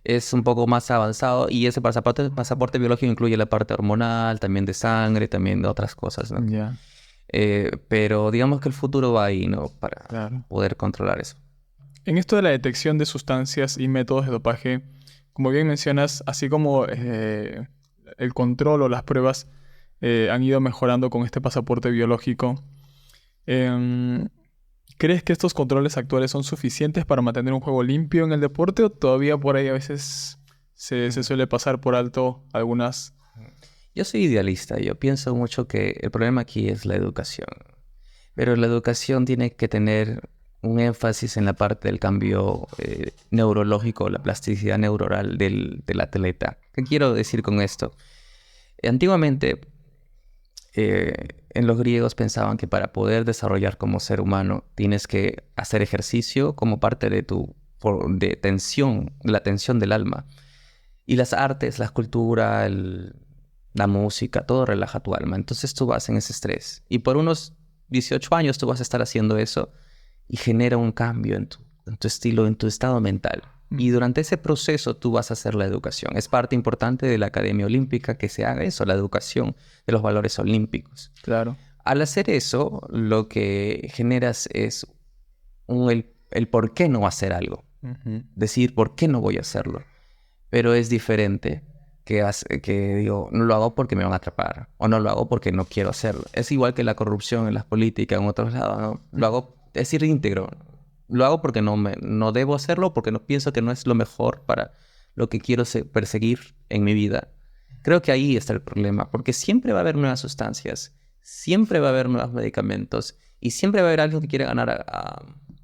es un poco más avanzado y ese pasaporte biológico incluye la parte hormonal, también de sangre, también de otras cosas, ¿no? ya, Pero digamos que el futuro va ahí, ¿no? Para claro. poder controlar eso. En esto de la detección de sustancias y métodos de dopaje, como bien mencionas, así como el control o las pruebas han ido mejorando con este pasaporte biológico, em, ¿crees que estos controles actuales son suficientes para mantener un juego limpio en el deporte o todavía por ahí a veces se suele pasar por alto algunas? Yo soy idealista, yo pienso mucho que el problema aquí es la educación. Pero la educación tiene que tener un énfasis en la parte del cambio neurológico, la plasticidad neuronal del atleta. ¿Qué quiero decir con esto? Antiguamente, en los griegos pensaban que para poder desarrollar como ser humano tienes que hacer ejercicio como parte de de tensión, la tensión del alma. Y las artes, la escultura, la música, todo relaja tu alma. Entonces tú vas en ese estrés. Y por unos 18 años tú vas a estar haciendo eso y genera un cambio en tu estilo, en tu estado mental. Y durante ese proceso tú vas a hacer la educación. Es parte importante de la Academia Olímpica que se haga eso, la educación de los valores olímpicos. Claro. Al hacer eso, lo que generas es el por qué no hacer algo. Ujú. Decir, ¿por qué no voy a hacerlo? Pero es diferente que digo, no lo hago porque me van a atrapar o no lo hago porque no quiero hacerlo. Es igual que la corrupción en las políticas en otros lados, ¿no? Lo hago, es ir íntegro. Lo hago porque no debo hacerlo, porque no pienso que no es lo mejor para lo que quiero perseguir en mi vida. Creo que ahí está el problema, porque siempre va a haber nuevas sustancias, siempre va a haber nuevos medicamentos y siempre va a haber alguien que quiere ganar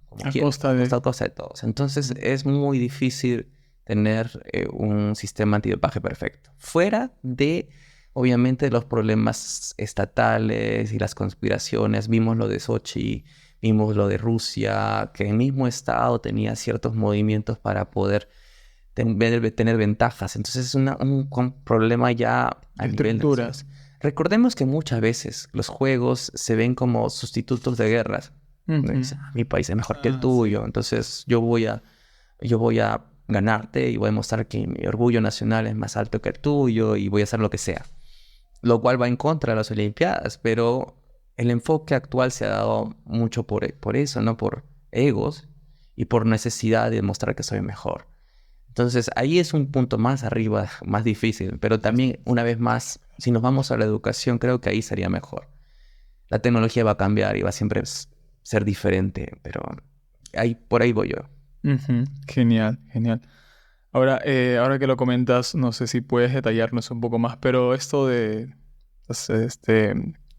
como A quiera, costa de... a costa de todos. Entonces es muy difícil tener un sistema antidopaje perfecto. Fuera de, obviamente, los problemas estatales y las conspiraciones. Vimos lo de Sochi, vimos lo de Rusia, que el mismo Estado tenía ciertos movimientos para poder tener ventajas. Entonces es un problema ya a de nivel nacional. estructuras. Recordemos que muchas veces los juegos se ven como sustitutos de guerras. ¿No? Ujú. Dicen, "Ah, mi país es mejor que el Ah, sí. tuyo, entonces yo voy a ganarte y voy a demostrar que mi orgullo nacional es más alto que el tuyo y voy a hacer lo que sea". Lo cual va en contra de las Olimpiadas, pero el enfoque actual se ha dado mucho por eso, ¿no? Por egos y por necesidad de demostrar que soy mejor. Entonces ahí es un punto más arriba, más difícil, pero también una vez más, si nos vamos a la educación, creo que ahí sería mejor. La tecnología va a cambiar y va a siempre ser diferente, pero por ahí voy yo. Ujú. Genial, genial. Ahora, ahora que lo comentas, no sé si puedes detallarnos un poco más, pero esto de las,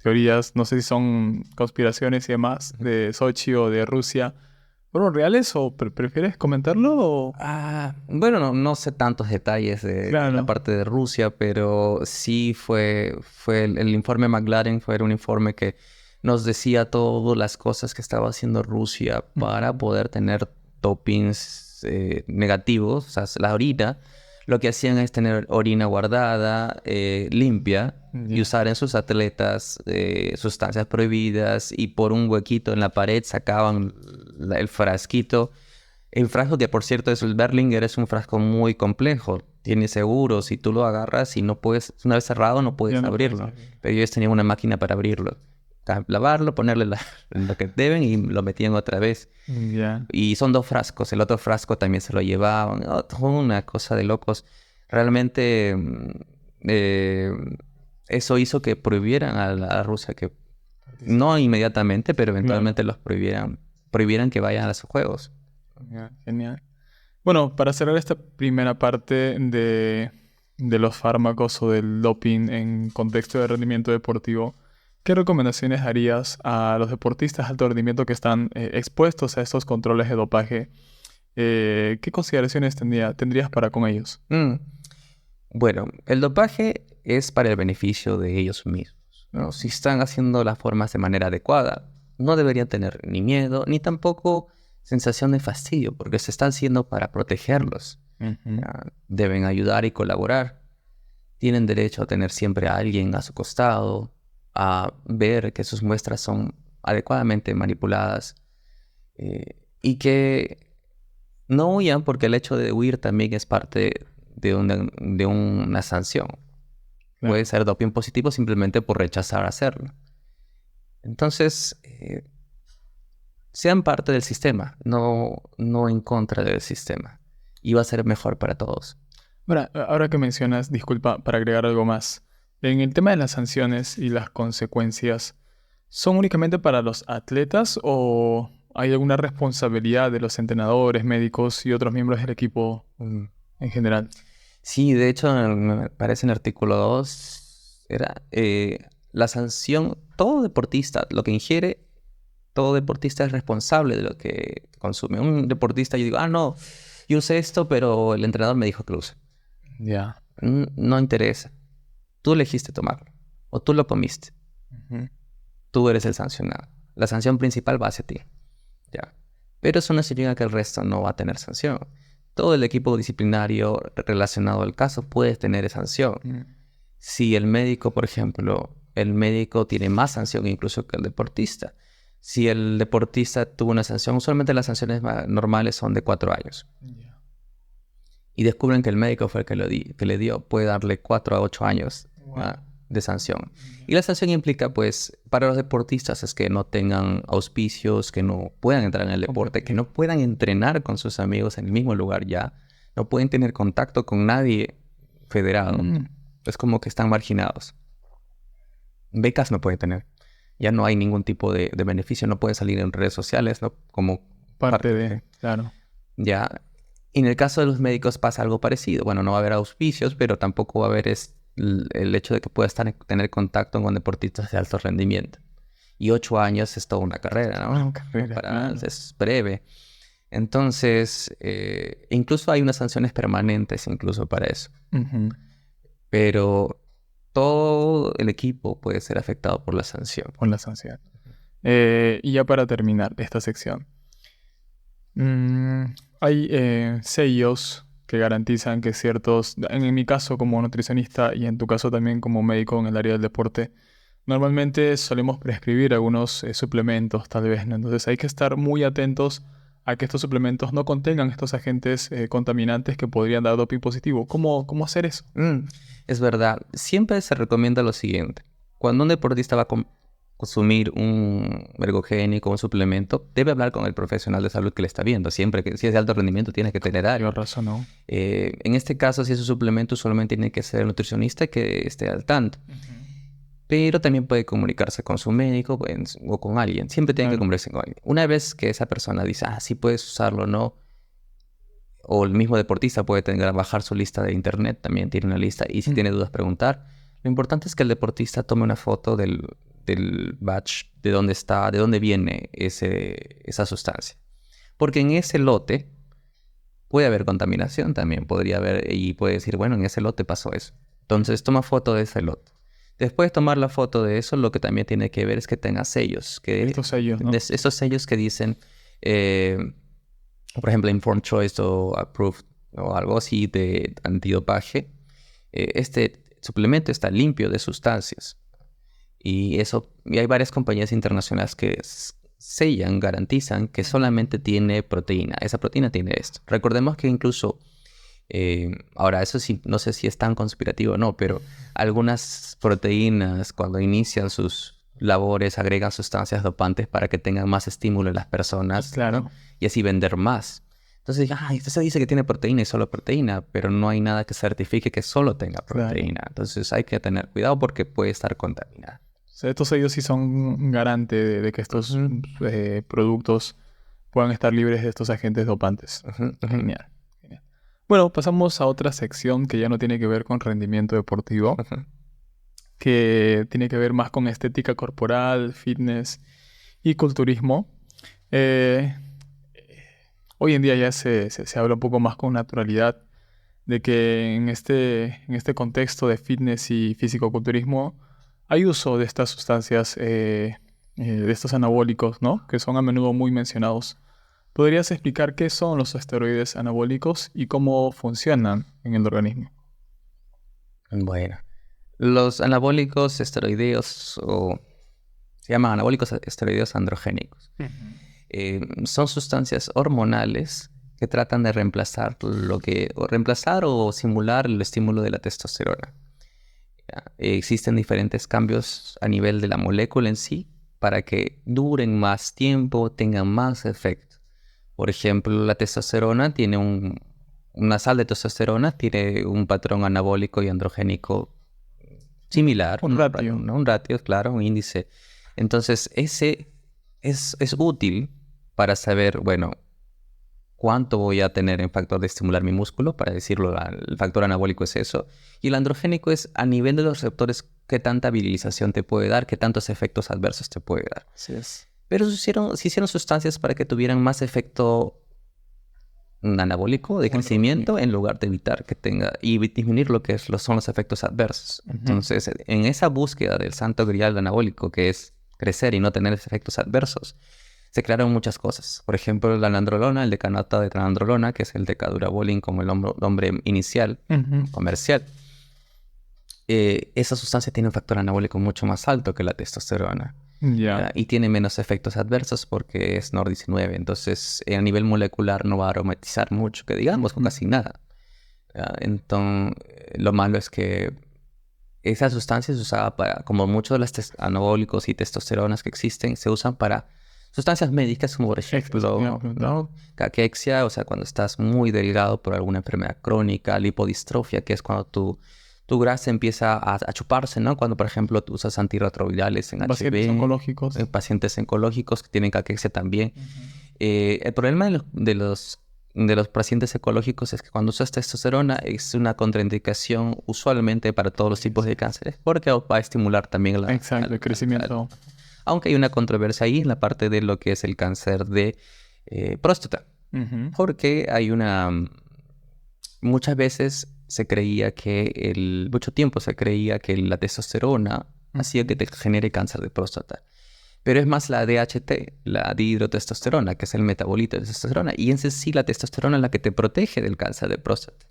teorías, no sé si son conspiraciones y demás, Ujú. de Sochi o de Rusia, ¿fueron reales o prefieres comentarlo? O... Bueno, no sé tantos detalles de la Claro. parte de Rusia, pero sí fue el informe McLaren, fue un informe que nos decía todas las cosas que estaba haciendo Rusia para Ujú. poder tener dopings negativos, o sea, la orina. Lo que hacían es tener orina guardada, limpia, y Ya. usar en sus atletas sustancias prohibidas y por un huequito en la pared sacaban el frasquito. El frasco que por cierto es el Berlinger es un frasco muy complejo. Tiene seguros y tú lo agarras y no puedes, una vez cerrado no Ya puedes no puedes abrirlo. abrirlo. Pero ellos tenían una máquina para abrirlo. Lavarlo, ponerle lo que deben y lo metían otra vez. Ya. Y son dos frascos. El otro frasco también se lo llevaban. Oh, toda una cosa de locos. Realmente eh, eso hizo que prohibieran a Rusia que no inmediatamente, pero Claro. eventualmente los prohibieran que vayan a los juegos. Genial, genial. Bueno, para cerrar esta primera parte de los fármacos o del doping en contexto de rendimiento deportivo, ¿qué recomendaciones harías a los deportistas de alto rendimiento que están expuestos a estos controles de dopaje? ¿Qué consideraciones tendrías para con ellos? Mm. Bueno, el dopaje es para el beneficio de ellos mismos, ¿no? Si están haciendo las formas de manera adecuada, no deberían tener ni miedo, ni tampoco sensación de fastidio, porque se está haciendo para protegerlos. Ujú. Deben ayudar y colaborar. tienen derecho a tener siempre a alguien a su costado, a ver que sus muestras son adecuadamente manipuladas y que no huyan porque el hecho de huir también es parte de una sanción. Claro. Puede ser doping positivo simplemente por rechazar hacerlo. Entonces, sean parte del sistema, no en contra del sistema. Y va a ser mejor para todos. Ahora que mencionas, disculpa, para agregar algo más. En el tema de las sanciones y las consecuencias, ¿son únicamente para los atletas o hay alguna responsabilidad de los entrenadores, médicos y otros miembros del equipo en general? Sí, de hecho, me parece en el artículo 2, era la sanción, todo deportista, lo que ingiere, todo deportista es responsable de lo que consume. Un deportista, yo digo, no, yo usé esto, pero el entrenador me dijo que lo use. Ya. No interesa. Tú elegiste tomarlo o tú lo comiste. Ujú. Tú eres el sancionado. La sanción principal va hacia ti. Ya. Pero eso no significa que el resto no va a tener sanción. Todo el equipo disciplinario relacionado al caso puede tener sanción. Si el médico, por ejemplo, el médico tiene más sanción incluso que el deportista. Si el deportista tuvo una sanción, usualmente las sanciones normales son de 4 años. Ya. Y descubren que el médico fue el que le dio, puede darle 4 a 8 años Wow. de sanción. Y la sanción implica, pues, para los deportistas es que no tengan auspicios, que no puedan entrar en el deporte, que no puedan entrenar con sus amigos en el mismo lugar ya, no pueden tener contacto con nadie federado. Es como que están marginados. Becas no pueden tener. Ya no hay ningún tipo de beneficio, no pueden salir en redes sociales, ¿no? Como Parte de, claro. ya. Y en el caso de los médicos pasa algo parecido. Bueno, no va a haber auspicios, pero tampoco va a haber el hecho de que pueda tener contacto con deportistas de alto rendimiento. Y 8 años es toda una carrera, ¿no? Una carrera, claro. Es breve. Entonces, incluso hay unas sanciones permanentes incluso para eso. Ujú. Pero todo el equipo puede ser afectado por la sanción. Con la sanción. Y ya para terminar esta sección. Hay sellos que garantizan que ciertos, en mi caso como nutricionista y en tu caso también como médico en el área del deporte, normalmente solemos prescribir algunos suplementos tal vez, ¿no? Entonces hay que estar muy atentos a que estos suplementos no contengan estos agentes contaminantes que podrían dar doping positivo. ¿Cómo hacer eso? Es verdad. Siempre se recomienda lo siguiente. Cuando un deportista va a consumir un ergogénico, un suplemento, debe hablar con el profesional de salud que le está viendo. Siempre que si es de alto rendimiento, tiene que tener algo. Tienes razón, ¿no? En este caso, si es un suplemento, solamente tiene que ser el nutricionista que esté al tanto. Pero también puede comunicarse con su médico o con alguien. Siempre tiene que comunicarse con alguien. Una vez que esa persona dice, sí puedes usarlo o no, o el mismo deportista puede bajar su lista de internet, también tiene una lista, y si tiene dudas preguntar. Lo importante es que el deportista tome una foto del batch, de dónde está, de dónde viene esa sustancia. Porque en ese lote puede haber contaminación también, podría haber, y puede decir, bueno, en ese lote pasó eso. Entonces toma foto de ese lote. Después de tomar la foto de eso, lo que también tiene que ver es que tenga sellos. Estos sellos, ¿no? Esos sellos que dicen, por ejemplo, Informed Choice o Approved o algo así de antidopaje. Este suplemento está limpio de sustancias. Y hay varias compañías internacionales que sellan, garantizan que solamente tiene proteína. Esa proteína tiene esto. Recordemos que incluso, ahora eso sí, no sé si es tan conspirativo o no, pero algunas proteínas cuando inician sus labores agregan sustancias dopantes para que tengan más estímulo en las personas. Claro. Y así vender más. Entonces dije, usted se dice que tiene proteína y solo proteína, pero no hay nada que certifique que solo tenga proteína. Claro. Entonces hay que tener cuidado porque puede estar contaminada. O sea, estos sellos sí son garante de que estos productos puedan estar libres de estos agentes dopantes. Genial. Bueno, pasamos a otra sección que ya no tiene que ver con rendimiento deportivo, que tiene que ver más con estética corporal, fitness y culturismo. Hoy en día ya se habla un poco más con naturalidad de que en este contexto de fitness y fisicoculturismo hay uso de estas sustancias, de estos anabólicos, ¿no? Que son a menudo muy mencionados. ¿Podrías explicar qué son los esteroides anabólicos y cómo funcionan en el organismo? Bueno, los anabólicos esteroideos o se llaman anabólicos esteroideos androgénicos. Son sustancias hormonales que tratan de reemplazar o simular el estímulo de la testosterona. ¿Ya? Existen diferentes cambios a nivel de la molécula en sí para que duren más tiempo, tengan más efecto. Por ejemplo, la testosterona tiene una sal de testosterona tiene un patrón anabólico y androgénico similar, Un ratio. un ratio, claro, un índice. Entonces, ese es útil para saber, bueno, cuánto voy a tener en factor de estimular mi músculo, para decirlo, el factor anabólico es eso. Y el androgénico es a nivel de los receptores, qué tanta virilización te puede dar, qué tantos efectos adversos te puede dar. Así es. Pero se hicieron sustancias para que tuvieran más efecto anabólico de crecimiento en lugar de evitar que tenga y disminuir lo que son los efectos adversos. Entonces, en esa búsqueda del santo grial anabólico, que es crecer y no tener efectos adversos, se crearon muchas cosas. Por ejemplo, la nandrolona, el decanato de nandrolona, que es el decadurabolin como el nombre inicial comercial. Esa sustancia tiene un factor anabólico mucho más alto que la testosterona. Y tiene menos efectos adversos porque es NOR19. Entonces, a nivel molecular no va a aromatizar mucho, que digamos, con casi nada. Entonces, lo malo es que esa sustancia se usaba para, como muchos de los anabólicos y testosteronas que existen, se usan para sustancias médicas, como por ejemplo, ¿no? Caquexia, o sea, cuando estás muy delgado por alguna enfermedad crónica, lipodistrofia, que es cuando tu grasa empieza a chuparse, ¿no? Cuando, por ejemplo, tú usas antirretrovirales en pacientes HB, oncológicos. pacientes oncológicos que tienen caquexia también. El problema de los pacientes oncológicos es que cuando usas testosterona es una contraindicación usualmente para todos los tipos de cánceres, porque va a estimular también el crecimiento. Aunque hay una controversia ahí en la parte de lo que es el cáncer de próstata. Porque hay muchas veces se creía mucho tiempo se creía que la testosterona hacía que te genere cáncer de próstata. Pero es más la DHT, la dihidrotestosterona, que es el metabolito de testosterona. Y en sí la testosterona es la que te protege del cáncer de próstata.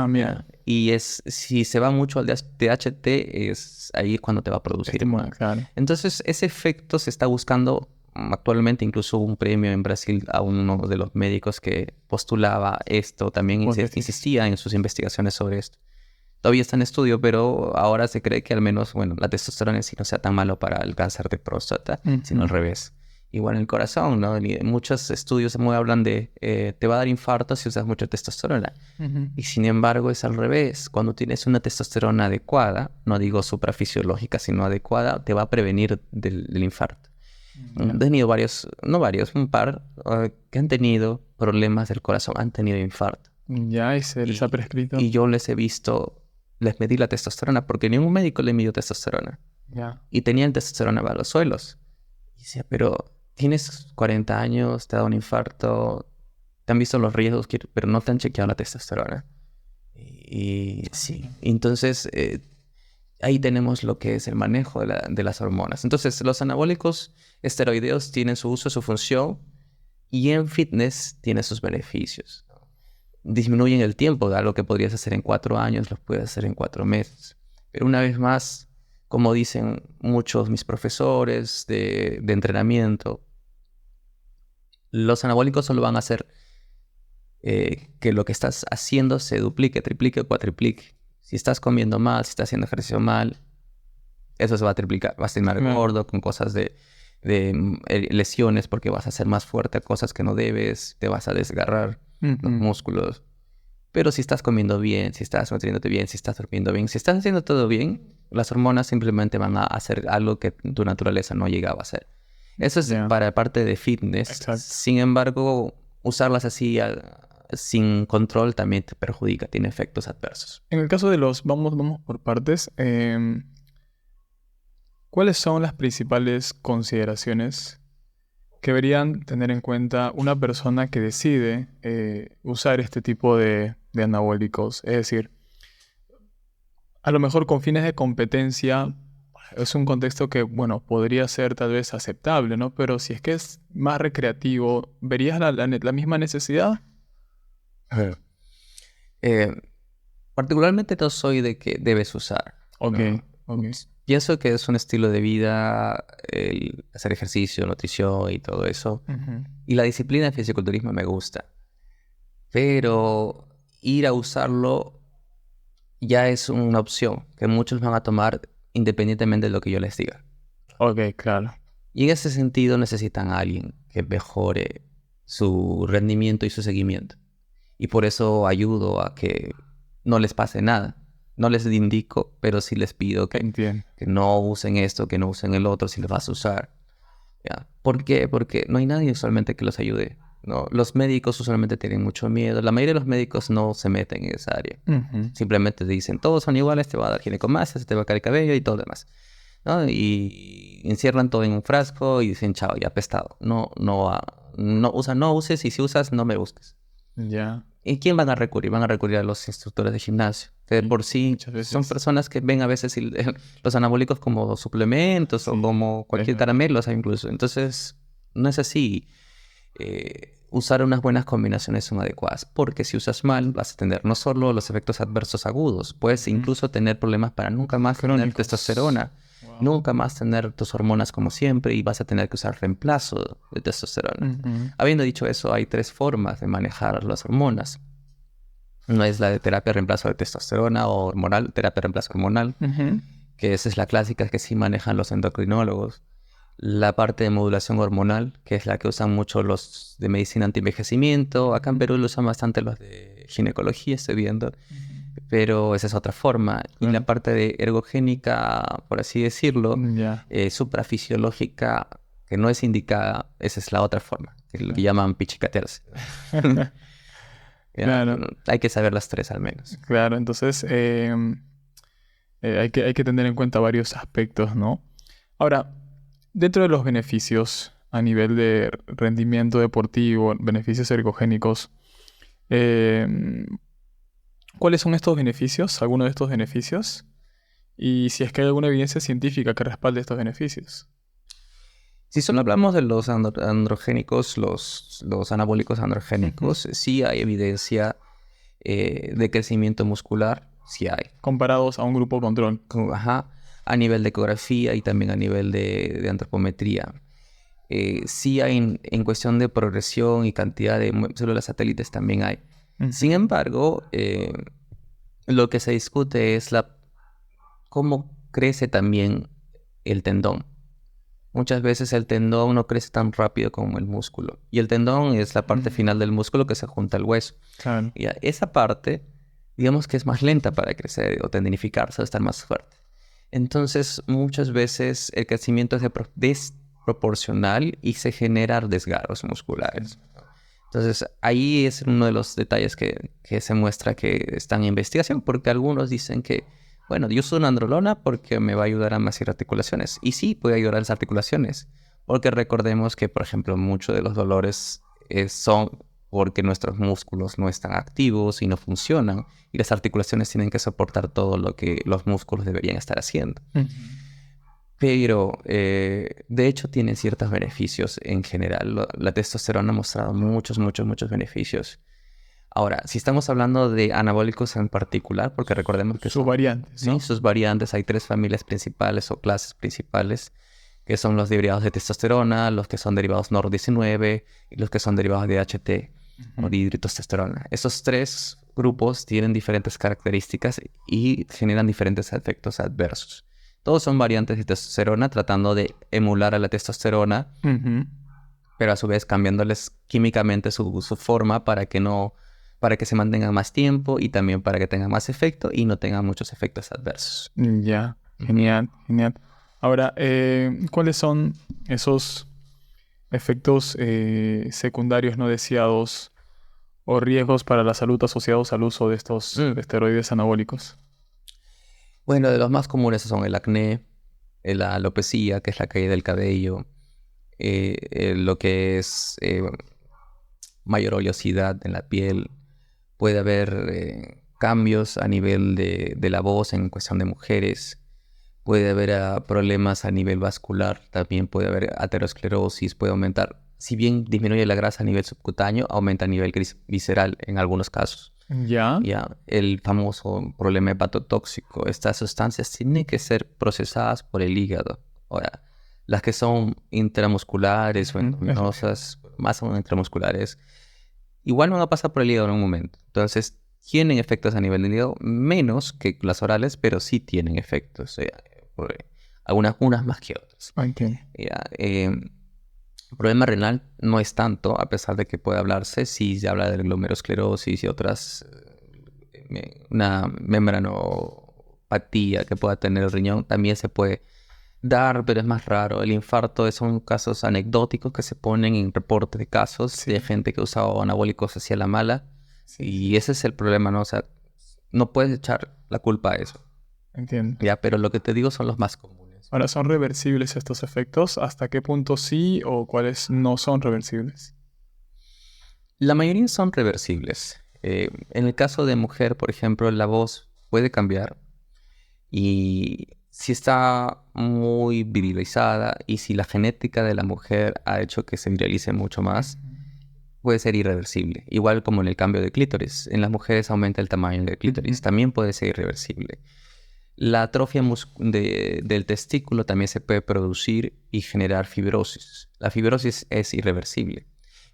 Mira. Y si se va mucho al DHT, es ahí cuando te va a producir. Claro. Entonces, ese efecto se está buscando actualmente. Incluso un premio en Brasil a uno de los médicos que postulaba esto. También insistía en sus investigaciones sobre esto. Todavía está en estudio, pero ahora se cree que al menos, bueno, la testosterona en sí no sea tan malo para el cáncer de próstata, sino al revés. Igual en el corazón, ¿no? Muchos estudios hablan de te va a dar infarto si usas mucha testosterona. Y sin embargo es al revés. Cuando tienes una testosterona adecuada, no digo suprafisiológica, sino adecuada, te va a prevenir del infarto. He tenido un par que han tenido problemas del corazón, han tenido infarto. Y se les ha prescrito. Y yo les medí la testosterona porque ningún médico le midió testosterona. Y tenían testosterona a los suelos. Y decía, pero tienes 40 años, te ha dado un infarto, te han visto los riesgos, pero no te han chequeado la testosterona. Y sí, entonces ahí tenemos lo que es el manejo de las hormonas. Entonces, los anabólicos esteroideos tienen su uso, su función, y en fitness tiene sus beneficios. Disminuyen el tiempo de algo que podrías hacer en 4 años, lo puedes hacer en 4 meses. Pero una vez más, como dicen muchos mis profesores de entrenamiento, los anabólicos solo van a hacer que lo que estás haciendo se duplique, triplique o cuatriplique. Si estás comiendo mal, si estás haciendo ejercicio mal, eso se va a triplicar. Vas a terminar gordo con cosas de lesiones porque vas a hacer más fuerte a cosas que no debes, te vas a desgarrar los músculos. Pero si estás comiendo bien, si estás nutriéndote bien, si estás durmiendo bien, si estás haciendo todo bien, las hormonas simplemente van a hacer algo que tu naturaleza no llegaba a hacer. Eso es para parte de fitness. Exacto. Sin embargo, usarlas así sin control también te perjudica, tiene efectos adversos. En el caso de vamos por partes. ¿Cuáles son las principales consideraciones que deberían tener en cuenta una persona que decide usar este tipo de anabólicos? Es decir, a lo mejor con fines de competencia es un contexto que, bueno, podría ser tal vez aceptable, ¿no? Pero si es que es más recreativo, ¿verías la misma necesidad? Particularmente no soy de que debes usar. Ok, ¿No? ok. Pienso que es un estilo de vida el hacer ejercicio, nutrición y todo eso. Ujú. Y la disciplina de fisiculturismo me gusta. Pero ir a usarlo ya es una opción que muchos van a tomar independientemente de lo que yo les diga. Ok, claro. Y en ese sentido necesitan a alguien que mejore su rendimiento y su seguimiento. Y por eso ayudo a que no les pase nada. No les indico, pero sí les pido Entiendo. que no usen esto, que no usen el otro si lo vas a usar. ¿Ya? ¿Por qué? Porque no hay nadie usualmente que los ayude, ¿no? Los médicos usualmente tienen mucho miedo. La mayoría de los médicos no se meten en esa área. Ujú. Simplemente dicen, todos son iguales, te va a dar ginecomastia, se te va a caer el cabello y todo lo demás, ¿no? Y encierran todo en un frasco y dicen, chao, ya apestado. No uses y si usas, no me busques. Ya. ¿Y quién van a recurrir? Van a recurrir a los instructores de gimnasio, que de por sí Muchas son veces. personas que ven a veces los anabólicos como suplementos o Sí, como es cualquier verdad. caramelo, o sea, incluso. Entonces, no es así. Usar unas buenas combinaciones son adecuadas, porque si usas mal vas a tener no solo los efectos adversos agudos, puedes Ujú. incluso tener problemas para nunca más tener Crónicos. testosterona, Wow. nunca más tener tus hormonas como siempre y vas a tener que usar reemplazo de testosterona. Ujú. Habiendo dicho eso, hay tres formas de manejar las hormonas. Una es la de terapia de reemplazo de testosterona o hormonal, terapia de reemplazo hormonal, Ujú. que esa es la clásica que sí manejan los endocrinólogos. La parte de modulación hormonal, que es la que usan mucho los de medicina anti-envejecimiento. Acá en Perú lo usan bastante los de ginecología, estoy viendo, pero esa es otra forma. Y la Claro. parte de ergogénica, por así decirlo, Ya. suprafisiológica, que no es indicada, esa es la otra forma, que es lo que Claro. llaman pichicatearse. Ya, Claro, hay que saber las tres al menos. claro. Entonces, hay que tener en cuenta varios aspectos, ¿no? Ahora, dentro de los beneficios a nivel de rendimiento deportivo, beneficios ergogénicos, em, ¿cuáles son estos beneficios? ¿Alguno de estos beneficios? Y si es que hay alguna evidencia científica que respalde estos beneficios. Si solo hablamos de los androgénicos, los anabólicos Ujú. androgénicos, sí hay evidencia de crecimiento muscular, sí hay. Comparados a un grupo control. Ajá, a nivel de ecografía y también a nivel de antropometría. Sí hay en cuestión de progresión y cantidad de células satélites también hay. Sin Ujú. embargo, lo que se discute es cómo crece también el tendón. Muchas veces el tendón no crece tan rápido como el músculo. Y el tendón es la parte Mm, final del músculo que se junta al hueso. claro. Y esa parte, digamos que es más lenta para crecer o tendinificarse o estar más fuerte. Entonces, muchas veces el crecimiento es desproporcional y se generan desgarros musculares. Entonces, ahí es uno de los detalles que se muestra que está en investigación, porque algunos dicen que, bueno, yo uso una androlona porque me va a ayudar a más articulaciones. Y sí, puede ayudar a las articulaciones, porque recordemos que, por ejemplo, muchos de los dolores son porque nuestros músculos no están activos y no funcionan, y las articulaciones tienen que soportar todo lo que los músculos deberían estar haciendo. Ujú. Pero, de hecho, tiene ciertos beneficios en general. La testosterona ha mostrado muchos, muchos, muchos beneficios. Ahora, si estamos hablando de anabólicos en particular, porque recordemos que Sus son, variantes, ¿sí? ¿no? Sus variantes, hay tres familias principales o clases principales, que son los derivados de testosterona, los que son derivados NOR19 y los que son derivados de HT o Ujú. dihidrotestosterona. Esos tres grupos tienen diferentes características y generan diferentes efectos adversos. Todos son variantes de testosterona tratando de emular a la testosterona, Ujú. pero a su vez cambiándoles químicamente su forma para que se mantengan más tiempo y también para que tengan más efecto y no tengan muchos efectos adversos. Ya, Ujú. genial, genial. Ahora, ¿cuáles son esos efectos secundarios no deseados o riesgos para la salud asociados al uso de estos Mm. esteroides anabólicos? Bueno, de los más comunes son el acné, la alopecia, que es la caída del cabello, lo que es mayor oleosidad en la piel. Puede haber cambios a nivel de la voz en cuestión de mujeres. Puede haber problemas a nivel vascular. También puede haber aterosclerosis. Puede aumentar. Si bien disminuye la grasa a nivel subcutáneo, aumenta a nivel visceral en algunos casos. Ya. Ya, el famoso problema hepatotóxico. Estas sustancias tienen que ser procesadas por el hígado. Ahora, las que son intramusculares o endovenosas, más aún intramusculares, igual van a pasar por el hígado en un momento. Entonces, tienen efectos a nivel del hígado, menos que las orales, pero sí tienen efectos. Unas más que otras. Entiendo. Ya, el problema renal no es tanto, a pesar de que puede hablarse, si se habla de glomerulosclerosis y otras, una membranopatía que pueda tener el riñón, también se puede dar, pero es más raro. El infarto son casos anecdóticos que se ponen en reportes de casos de gente que usaba anabólicos hacia la mala. Y ese es el problema, ¿no? O sea, no puedes echar la culpa a eso. Entiendo. Ya, pero lo que te digo son los más comunes. Ahora, ¿son reversibles estos efectos? ¿Hasta qué punto sí o cuáles no son reversibles? La mayoría son reversibles. En el caso de mujer, por ejemplo, la voz puede cambiar y si está muy virilizada y si la genética de la mujer ha hecho que se viralice mucho más, puede ser irreversible. Igual como en el cambio de clítoris. En las mujeres aumenta el tamaño del clítoris, también puede ser irreversible. La atrofia del testículo también se puede producir y generar fibrosis. La fibrosis es irreversible.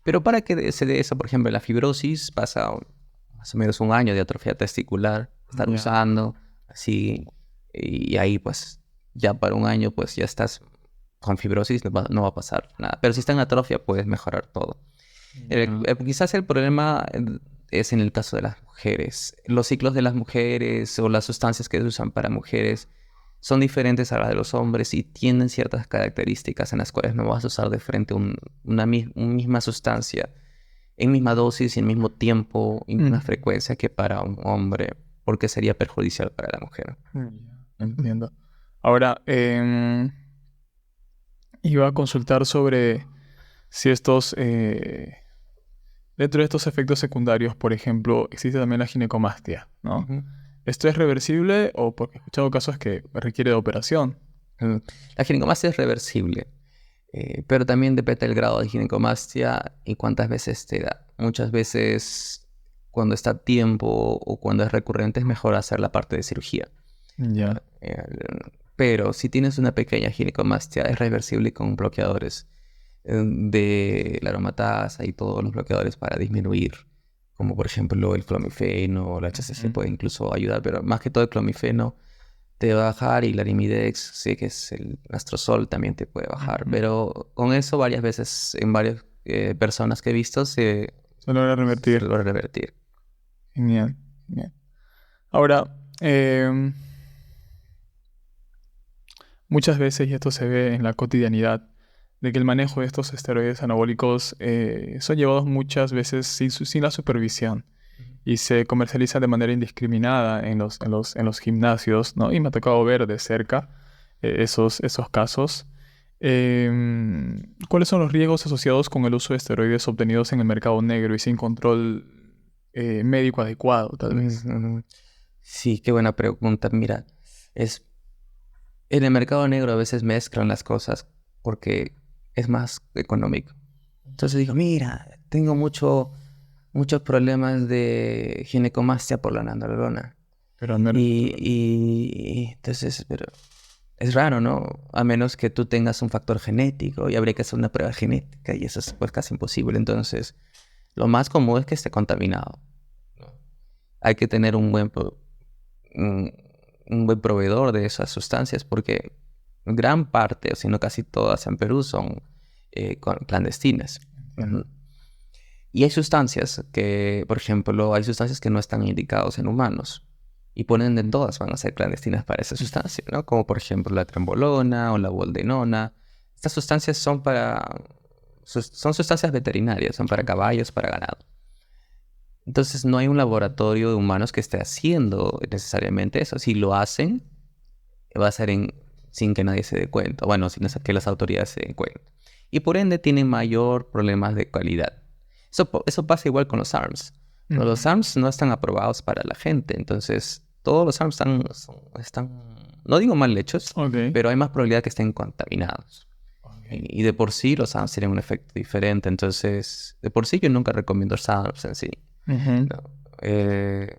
Pero para que se dé eso, por ejemplo, la fibrosis pasa más o menos un año de atrofia testicular, estar usando, así, y ahí pues ya para un año pues ya estás con fibrosis, no va a pasar nada. Pero si está en atrofia puedes mejorar todo. Quizás el problema es en el caso de las mujeres. Los ciclos de las mujeres o las sustancias que se usan para mujeres son diferentes a las de los hombres y tienen ciertas características en las cuales no vas a usar de frente una misma sustancia en misma dosis y en mismo tiempo y misma frecuencia que para un hombre, porque sería perjudicial para la mujer. Entiendo. Ahora, iba a consultar sobre si estos, dentro de estos efectos secundarios, por ejemplo, existe también la ginecomastia, ¿no? Ujú. ¿Esto es reversible o porque he escuchado casos que requiere de operación? La ginecomastia es reversible, pero también depende del grado de ginecomastia y cuántas veces te da. Muchas veces, cuando está a tiempo o cuando es recurrente, es mejor hacer la parte de cirugía. Ya. Pero si tienes una pequeña ginecomastia, es reversible con bloqueadores de la aromatasa y todos los bloqueadores para disminuir, como por ejemplo el clomifeno o el HCC puede incluso ayudar, pero más que todo el clomifeno te va a bajar y la Arimidex, sí que es el Astrozol, también te puede bajar. Pero con eso varias veces en varias personas que he visto se logra revertir. logra revertir. Genial. Genial. Ahora, muchas veces, y esto se ve en la cotidianidad, de que el manejo de estos esteroides anabólicos son llevados muchas veces sin la supervisión y se comercializa de manera indiscriminada en los gimnasios, ¿no? Y me ha tocado ver de cerca esos casos. ¿Cuáles son los riesgos asociados con el uso de esteroides obtenidos en el mercado negro y sin control médico adecuado, tal vez? Sí, qué buena pregunta. Mira, en el mercado negro a veces mezclan las cosas porque es más económico. Entonces digo, mira, tengo muchos problemas de ginecomastia por la nandrolona. Pero no Y entonces, pero es raro, ¿no? A menos que tú tengas un factor genético y habría que hacer una prueba genética y eso es pues casi imposible. Entonces, lo más común es que esté contaminado, ¿no? Hay que tener un buen proveedor de esas sustancias porque gran parte, o si no casi todas en Perú son clandestinas. Entiendo. Y hay sustancias que, por ejemplo, hay sustancias que no están indicadas en humanos. Y ponen de todas van a ser clandestinas para esa sustancia, ¿no? Como por ejemplo la trembolona o la boldenona. Estas sustancias son son sustancias veterinarias, son para caballos, para ganado. Entonces no hay un laboratorio de humanos que esté haciendo necesariamente eso. Si lo hacen, va a ser sin que nadie se dé cuenta. Bueno, sin que las autoridades se den cuenta. Y por ende tienen mayor problemas de calidad. Eso pasa igual con los ARMS. Pero los ARMS no están aprobados para la gente. Entonces, todos los ARMS están no digo mal hechos, pero hay más probabilidad que estén contaminados. Y de por sí los ARMS tienen un efecto diferente. Entonces, de por sí yo nunca recomiendo los ARMS en sí. ¿No? ese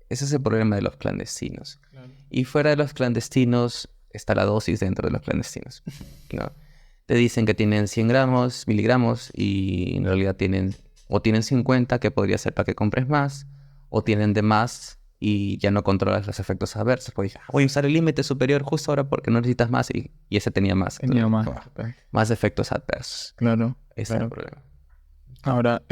es el problema de los clandestinos. Claro. Y fuera de los clandestinos está la dosis dentro de los clandestinos, ¿no? Te dicen que tienen 100 gramos, miligramos, y en realidad tienen 50, que podría ser para que compres más, o tienen de más y ya no controlas los efectos adversos. Pues voy a usar el límite superior justo ahora porque no necesitas más, y ese tenía más. Tenía más. Más efectos adversos. Claro. Ese es el problema. Ahora,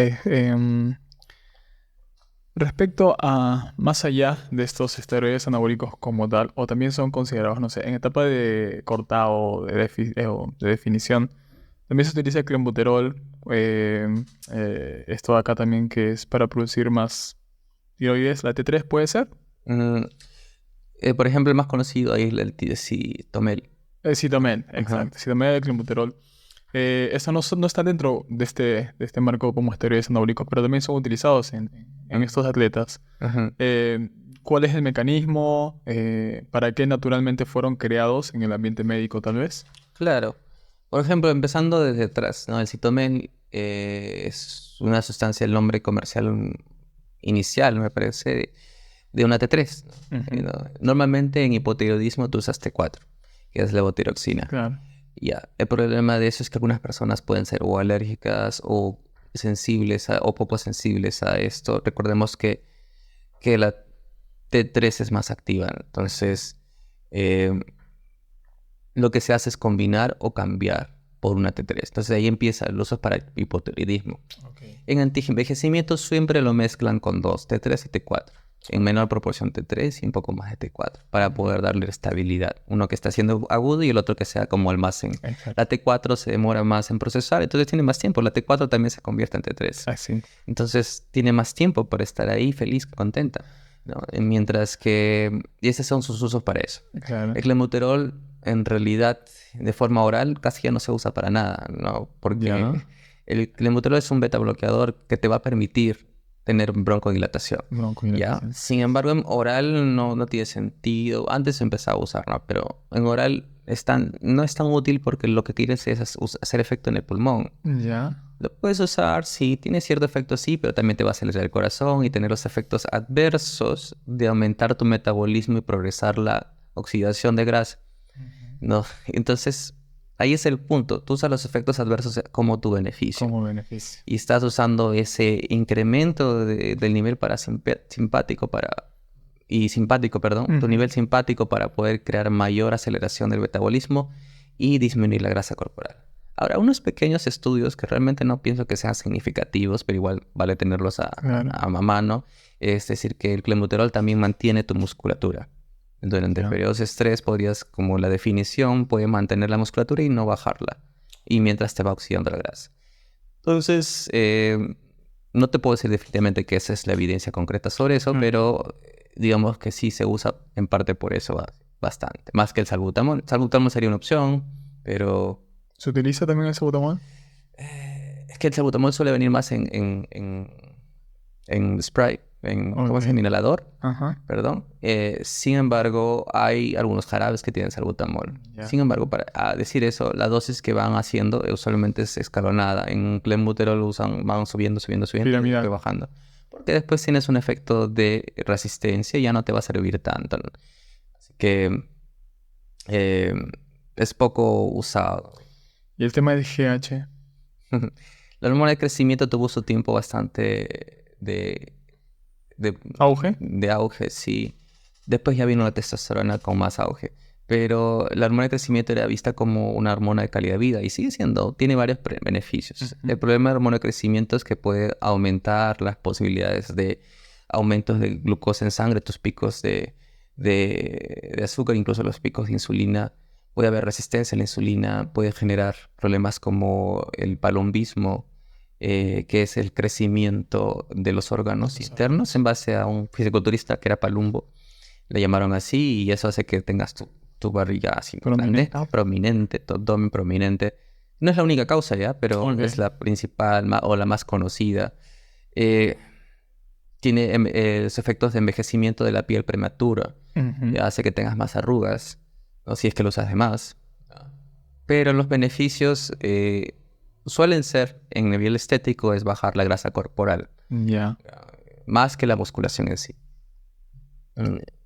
respecto a más allá de estos esteroides anabólicos como tal, o también son considerados, no sé, en etapa de cortado o de definición, también se utiliza el clenbuterol, esto de acá también que es para producir más tiroides, la T3 puede ser. Por ejemplo, el más conocido ahí es el Citomel. Citomel, Ajá. exacto, Citomel, el clenbuterol. Eso no está dentro de este marco como esteroides anabólicos, pero también son utilizados en estos atletas. Ajá. ¿Cuál es el mecanismo? ¿Para qué naturalmente fueron creados en el ambiente médico, tal vez? Claro. Por ejemplo, empezando desde atrás, ¿no? El Citomel es una sustancia, el nombre comercial inicial, me parece, de una T3. ¿no? Normalmente en hipotiroidismo tú usas T4, que es levotiroxina. Claro. Ya, el problema de eso es que algunas personas pueden ser o alérgicas o sensibles o poco sensibles a esto. Recordemos que la T3 es más activa. Entonces, lo que se hace es combinar o cambiar por una T3. Entonces ahí empieza el uso para hipotiroidismo. Okay. En antienvejecimiento siempre lo mezclan con dos, T3 y T4. En menor proporción T3 y un poco más de T4, para poder darle estabilidad. Uno que está siendo agudo y el otro que sea como almacén. Exacto. La T4 se demora más en procesar, entonces tiene más tiempo. La T4 también se convierte en T3. Así. Entonces tiene más tiempo para estar ahí feliz, contenta, ¿no? Mientras que... Y esos son sus usos para eso. Claro. El clenbuterol, en realidad, de forma oral, casi ya no se usa para nada, ¿no? Porque Ya. el clenbuterol es un beta bloqueador que te va a permitir tener broncodilatación. ¿Ya? Sin embargo, en oral no tiene sentido. Antes se empezaba a usar, ¿no? Pero en oral no es tan útil porque lo que quieres es hacer efecto en el pulmón. Ya. Lo puedes usar, sí, tiene cierto efecto, sí, pero también te va a acelerar el corazón y tener los efectos adversos de aumentar tu metabolismo y progresar la oxidación de grasa, ¿no? Entonces, ahí es el punto. Tú usas los efectos adversos como tu beneficio. Como beneficio. Y estás usando ese incremento del nivel simpático, tu nivel simpático para poder crear mayor aceleración del metabolismo y disminuir la grasa corporal. Ahora, unos pequeños estudios que realmente no pienso que sean significativos, pero igual vale tenerlos a mano, es decir, que el clenbuterol también mantiene tu musculatura. Durante periodos de estrés como la definición, puede mantener la musculatura y no bajarla. Y mientras te va oxidando la grasa. Entonces, no te puedo decir definitivamente que esa es la evidencia concreta sobre eso, pero digamos que sí se usa en parte por eso bastante. Más que el salbutamol. El salbutamol sería una opción, pero... ¿Se utiliza también el salbutamol? Es que el salbutamol suele venir más en spray, ¿cómo se llama? Inhalador. Ajá. Perdón. Sin embargo, hay algunos jarabes que tienen salbutamol. Ya. Sin embargo, para decir eso, la dosis que van haciendo usualmente es escalonada. En clenbuterol van subiendo y después bajando. Porque después tienes un efecto de resistencia y ya no te va a servir tanto, ¿no? Así que es poco usado. ¿Y el tema del GH? La hormona de crecimiento tuvo su tiempo bastante de ¿Auge? De auge, sí. Después ya vino la testosterona con más auge. Pero la hormona de crecimiento era vista como una hormona de calidad de vida y sigue siendo, tiene varios beneficios. El problema de la hormona de crecimiento es que puede aumentar las posibilidades de aumentos de glucosa en sangre, tus picos de azúcar, incluso los picos de insulina. Puede haber resistencia a la insulina, puede generar problemas como el palombismo, que es el crecimiento de los órganos internos en base a un fisiculturista que era Palumbo. Le llamaron así y eso hace que tengas tu barriga así grande, prominente, tu abdomen prominente. No es la única causa ya, pero es la principal o la más conocida. Tiene los efectos de envejecimiento de la piel prematura. Hace que tengas más arrugas, o si es que lo usas de más. Pero los beneficios suelen ser, en nivel estético, es bajar la grasa corporal. Ya. más que la musculación en sí.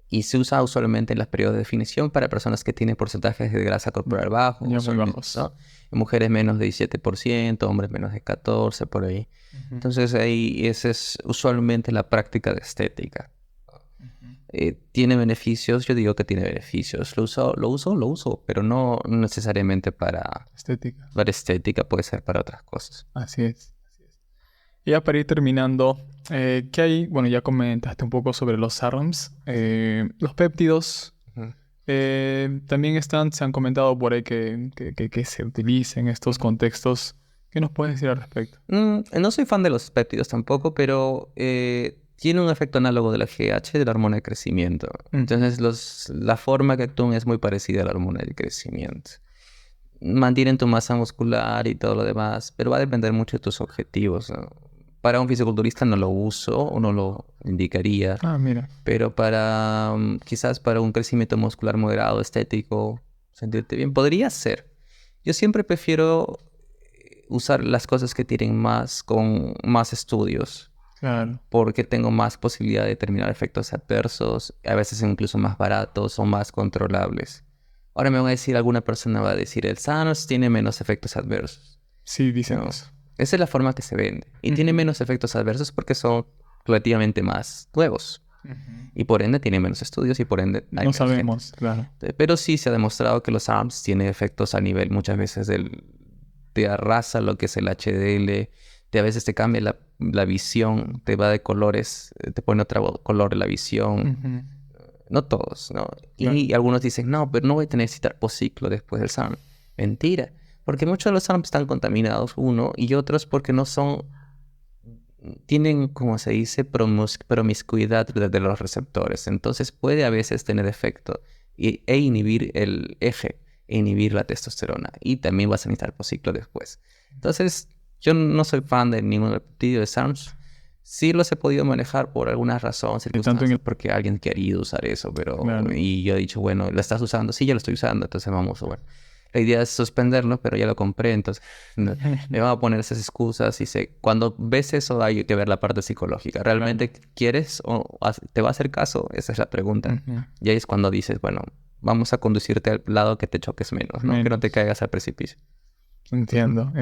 Y se usa usualmente en los periodos de definición para personas que tienen porcentajes de grasa corporal bajos. Ya muy bajos. ¿No? Mujeres menos de 17%, hombres menos de 14%, por ahí. Entonces ahí esa es usualmente la práctica de estética. ¿Tiene beneficios? Yo digo que tiene beneficios. Lo uso, pero no necesariamente para Estética. Para estética, puede ser para otras cosas. Así es. Y ya para ir terminando, ¿qué hay? Bueno, ya comentaste un poco sobre los SARMs. Los péptidos también se han comentado por ahí que se utilizan en estos contextos. ¿Qué nos puedes decir al respecto? No soy fan de los péptidos tampoco, pero tiene un efecto análogo de la GH, de la hormona de crecimiento. Entonces, la forma que actúan es muy parecida a la hormona del crecimiento. Mantienen tu masa muscular y todo lo demás, pero va a depender mucho de tus objetivos, ¿no? Para un fisiculturista no lo uso o no lo indicaría. Mira. Pero quizás para un crecimiento muscular moderado, estético, sentirte bien, podría ser. Yo siempre prefiero usar las cosas que tienen con más estudios. Claro. Porque tengo más posibilidad de determinar efectos adversos, a veces incluso más baratos o más controlables. Ahora alguna persona va a decir, el SARMs tiene menos efectos adversos. Sí, dicen No, eso. esa es la forma que se vende. Y tiene menos efectos adversos porque son relativamente más nuevos. Y por ende tiene menos estudios y por ende hay No menos sabemos, gente. claro. Pero sí se ha demostrado que los SARMs tienen efectos a nivel muchas veces te arrasa lo que es el HDL, a veces te cambia la visión, te va de colores, te pone otro color en la visión. No todos, ¿no? Claro. Y algunos dicen, no, pero no voy a necesitar posciclo después del SARM. Mentira, porque muchos de los SARMs están contaminados, y otros porque no tienen, como se dice, promiscuidad de los receptores. Entonces puede a veces tener efecto e inhibir el eje, inhibir la testosterona. Y también vas a necesitar posciclo después. Entonces, yo no soy fan de ningún repetido de SARMs. Sí los he podido manejar por alguna razón, circunstancias, porque alguien quería usar eso, pero... Claro. Y yo he dicho, bueno, ¿lo estás usando? Sí, ya lo estoy usando, entonces vamos, bueno. La idea es suspenderlo, pero ya lo compré, entonces me van a poner esas excusas y cuando ves eso hay que ver la parte psicológica. ¿Realmente quieres o te va a hacer caso? Esa es la pregunta. Y ahí es cuando dices, bueno, vamos a conducirte al lado que te choques menos, ¿no? Que no te caigas al precipicio. Entiendo.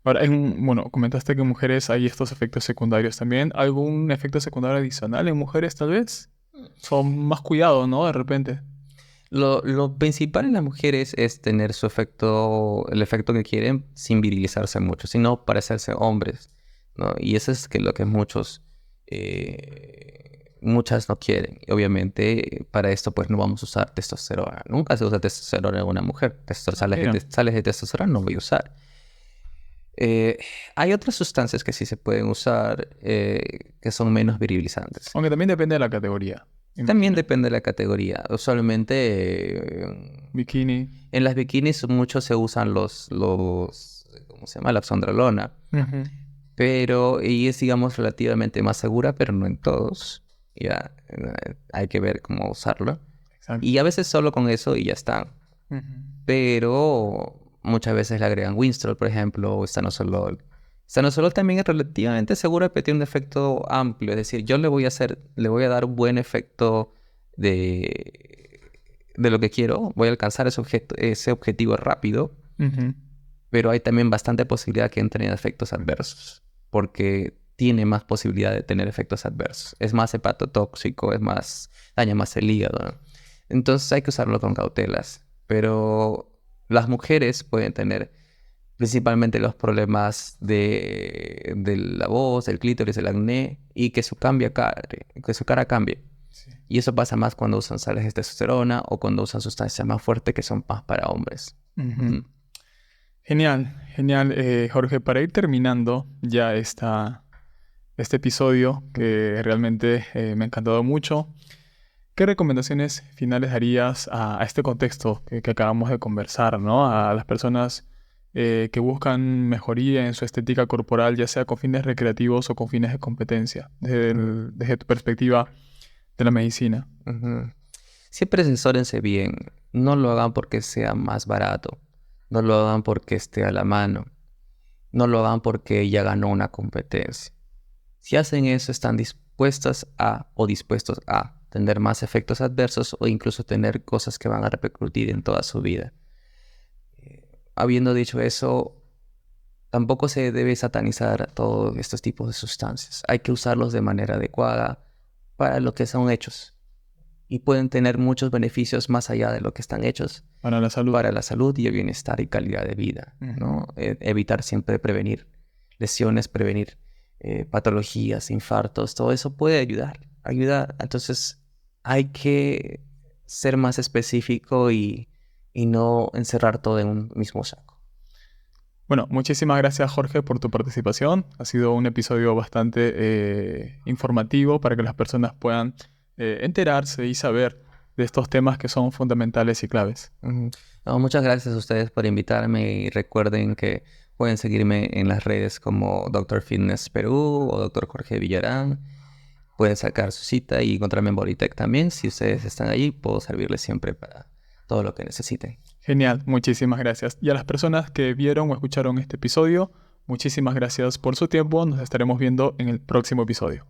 Ahora, bueno, comentaste que en mujeres hay estos efectos secundarios también. ¿Algún efecto secundario adicional en mujeres tal vez? Son más cuidado, ¿no? De repente. Lo principal en las mujeres es tener el efecto que quieren sin virilizarse mucho, sino parecerse hombres, ¿no? Y eso es lo que muchas no quieren. Y obviamente para esto pues no vamos a usar testosterona. Nunca se usa testosterona en una mujer. Sales de testosterona no voy a usar. Hay otras sustancias que sí se pueden usar que son menos virilizantes. Aunque también depende de la categoría. También depende de la categoría. Usualmente bikini. En las bikinis mucho se usan ¿cómo se llama? La oxandrolona. Pero y es, digamos, relativamente más segura, pero no en todos. Ya hay que ver cómo usarlo. Exacto. Y a veces solo con eso y ya está. Pero muchas veces le agregan Winstrol, por ejemplo, o Stanozolol. Stanozolol también es relativamente seguro, pero tiene un efecto amplio. Es decir, yo le voy a dar un buen efecto de lo que quiero. Voy a alcanzar ese objetivo rápido. Pero hay también bastante posibilidad que entren en efectos adversos. Porque tiene más posibilidad de tener efectos adversos. Es más hepatotóxico, daña más el hígado, ¿no? Entonces hay que usarlo con cautelas. Pero las mujeres pueden tener principalmente los problemas de la voz, el clítoris, el acné, y que su cara cambie. Sí. Y eso pasa más cuando usan sales de testosterona o cuando usan sustancias más fuertes que son más para hombres. Genial. Jorge, para ir terminando ya este episodio, que realmente me ha encantado mucho, ¿qué recomendaciones finales darías a este contexto que acabamos de conversar, ¿no? A las personas que buscan mejoría en su estética corporal, ya sea con fines recreativos o con fines de competencia, desde tu perspectiva de la medicina? Siempre asesórense bien. No lo hagan porque sea más barato. No lo hagan porque esté a la mano. No lo hagan porque ya ganó una competencia. Si hacen eso, están expuestas a o dispuestos a tener más efectos adversos o incluso tener cosas que van a repercutir en toda su vida. Habiendo dicho eso, tampoco se debe satanizar todos estos tipos de sustancias. Hay que usarlos de manera adecuada para lo que son hechos. Y pueden tener muchos beneficios más allá de lo que están hechos. Para la salud. Para la salud y el bienestar y calidad de vida, ¿no? Evitar siempre prevenir lesiones, prevenir patologías, infartos, todo eso puede ayudar. Entonces hay que ser más específico y no encerrar todo en un mismo saco. Bueno, muchísimas gracias Jorge por tu participación. Ha sido un episodio bastante informativo para que las personas puedan enterarse y saber de estos temas que son fundamentales y claves. No, muchas gracias a ustedes por invitarme y recuerden que pueden seguirme en las redes como Dr. Fitness Perú o Dr. Jorge Villarán. Pueden sacar su cita y encontrarme en Bodytech también. Si ustedes están allí, puedo servirles siempre para todo lo que necesiten. Genial, muchísimas gracias. Y a las personas que vieron o escucharon este episodio, muchísimas gracias por su tiempo. Nos estaremos viendo en el próximo episodio.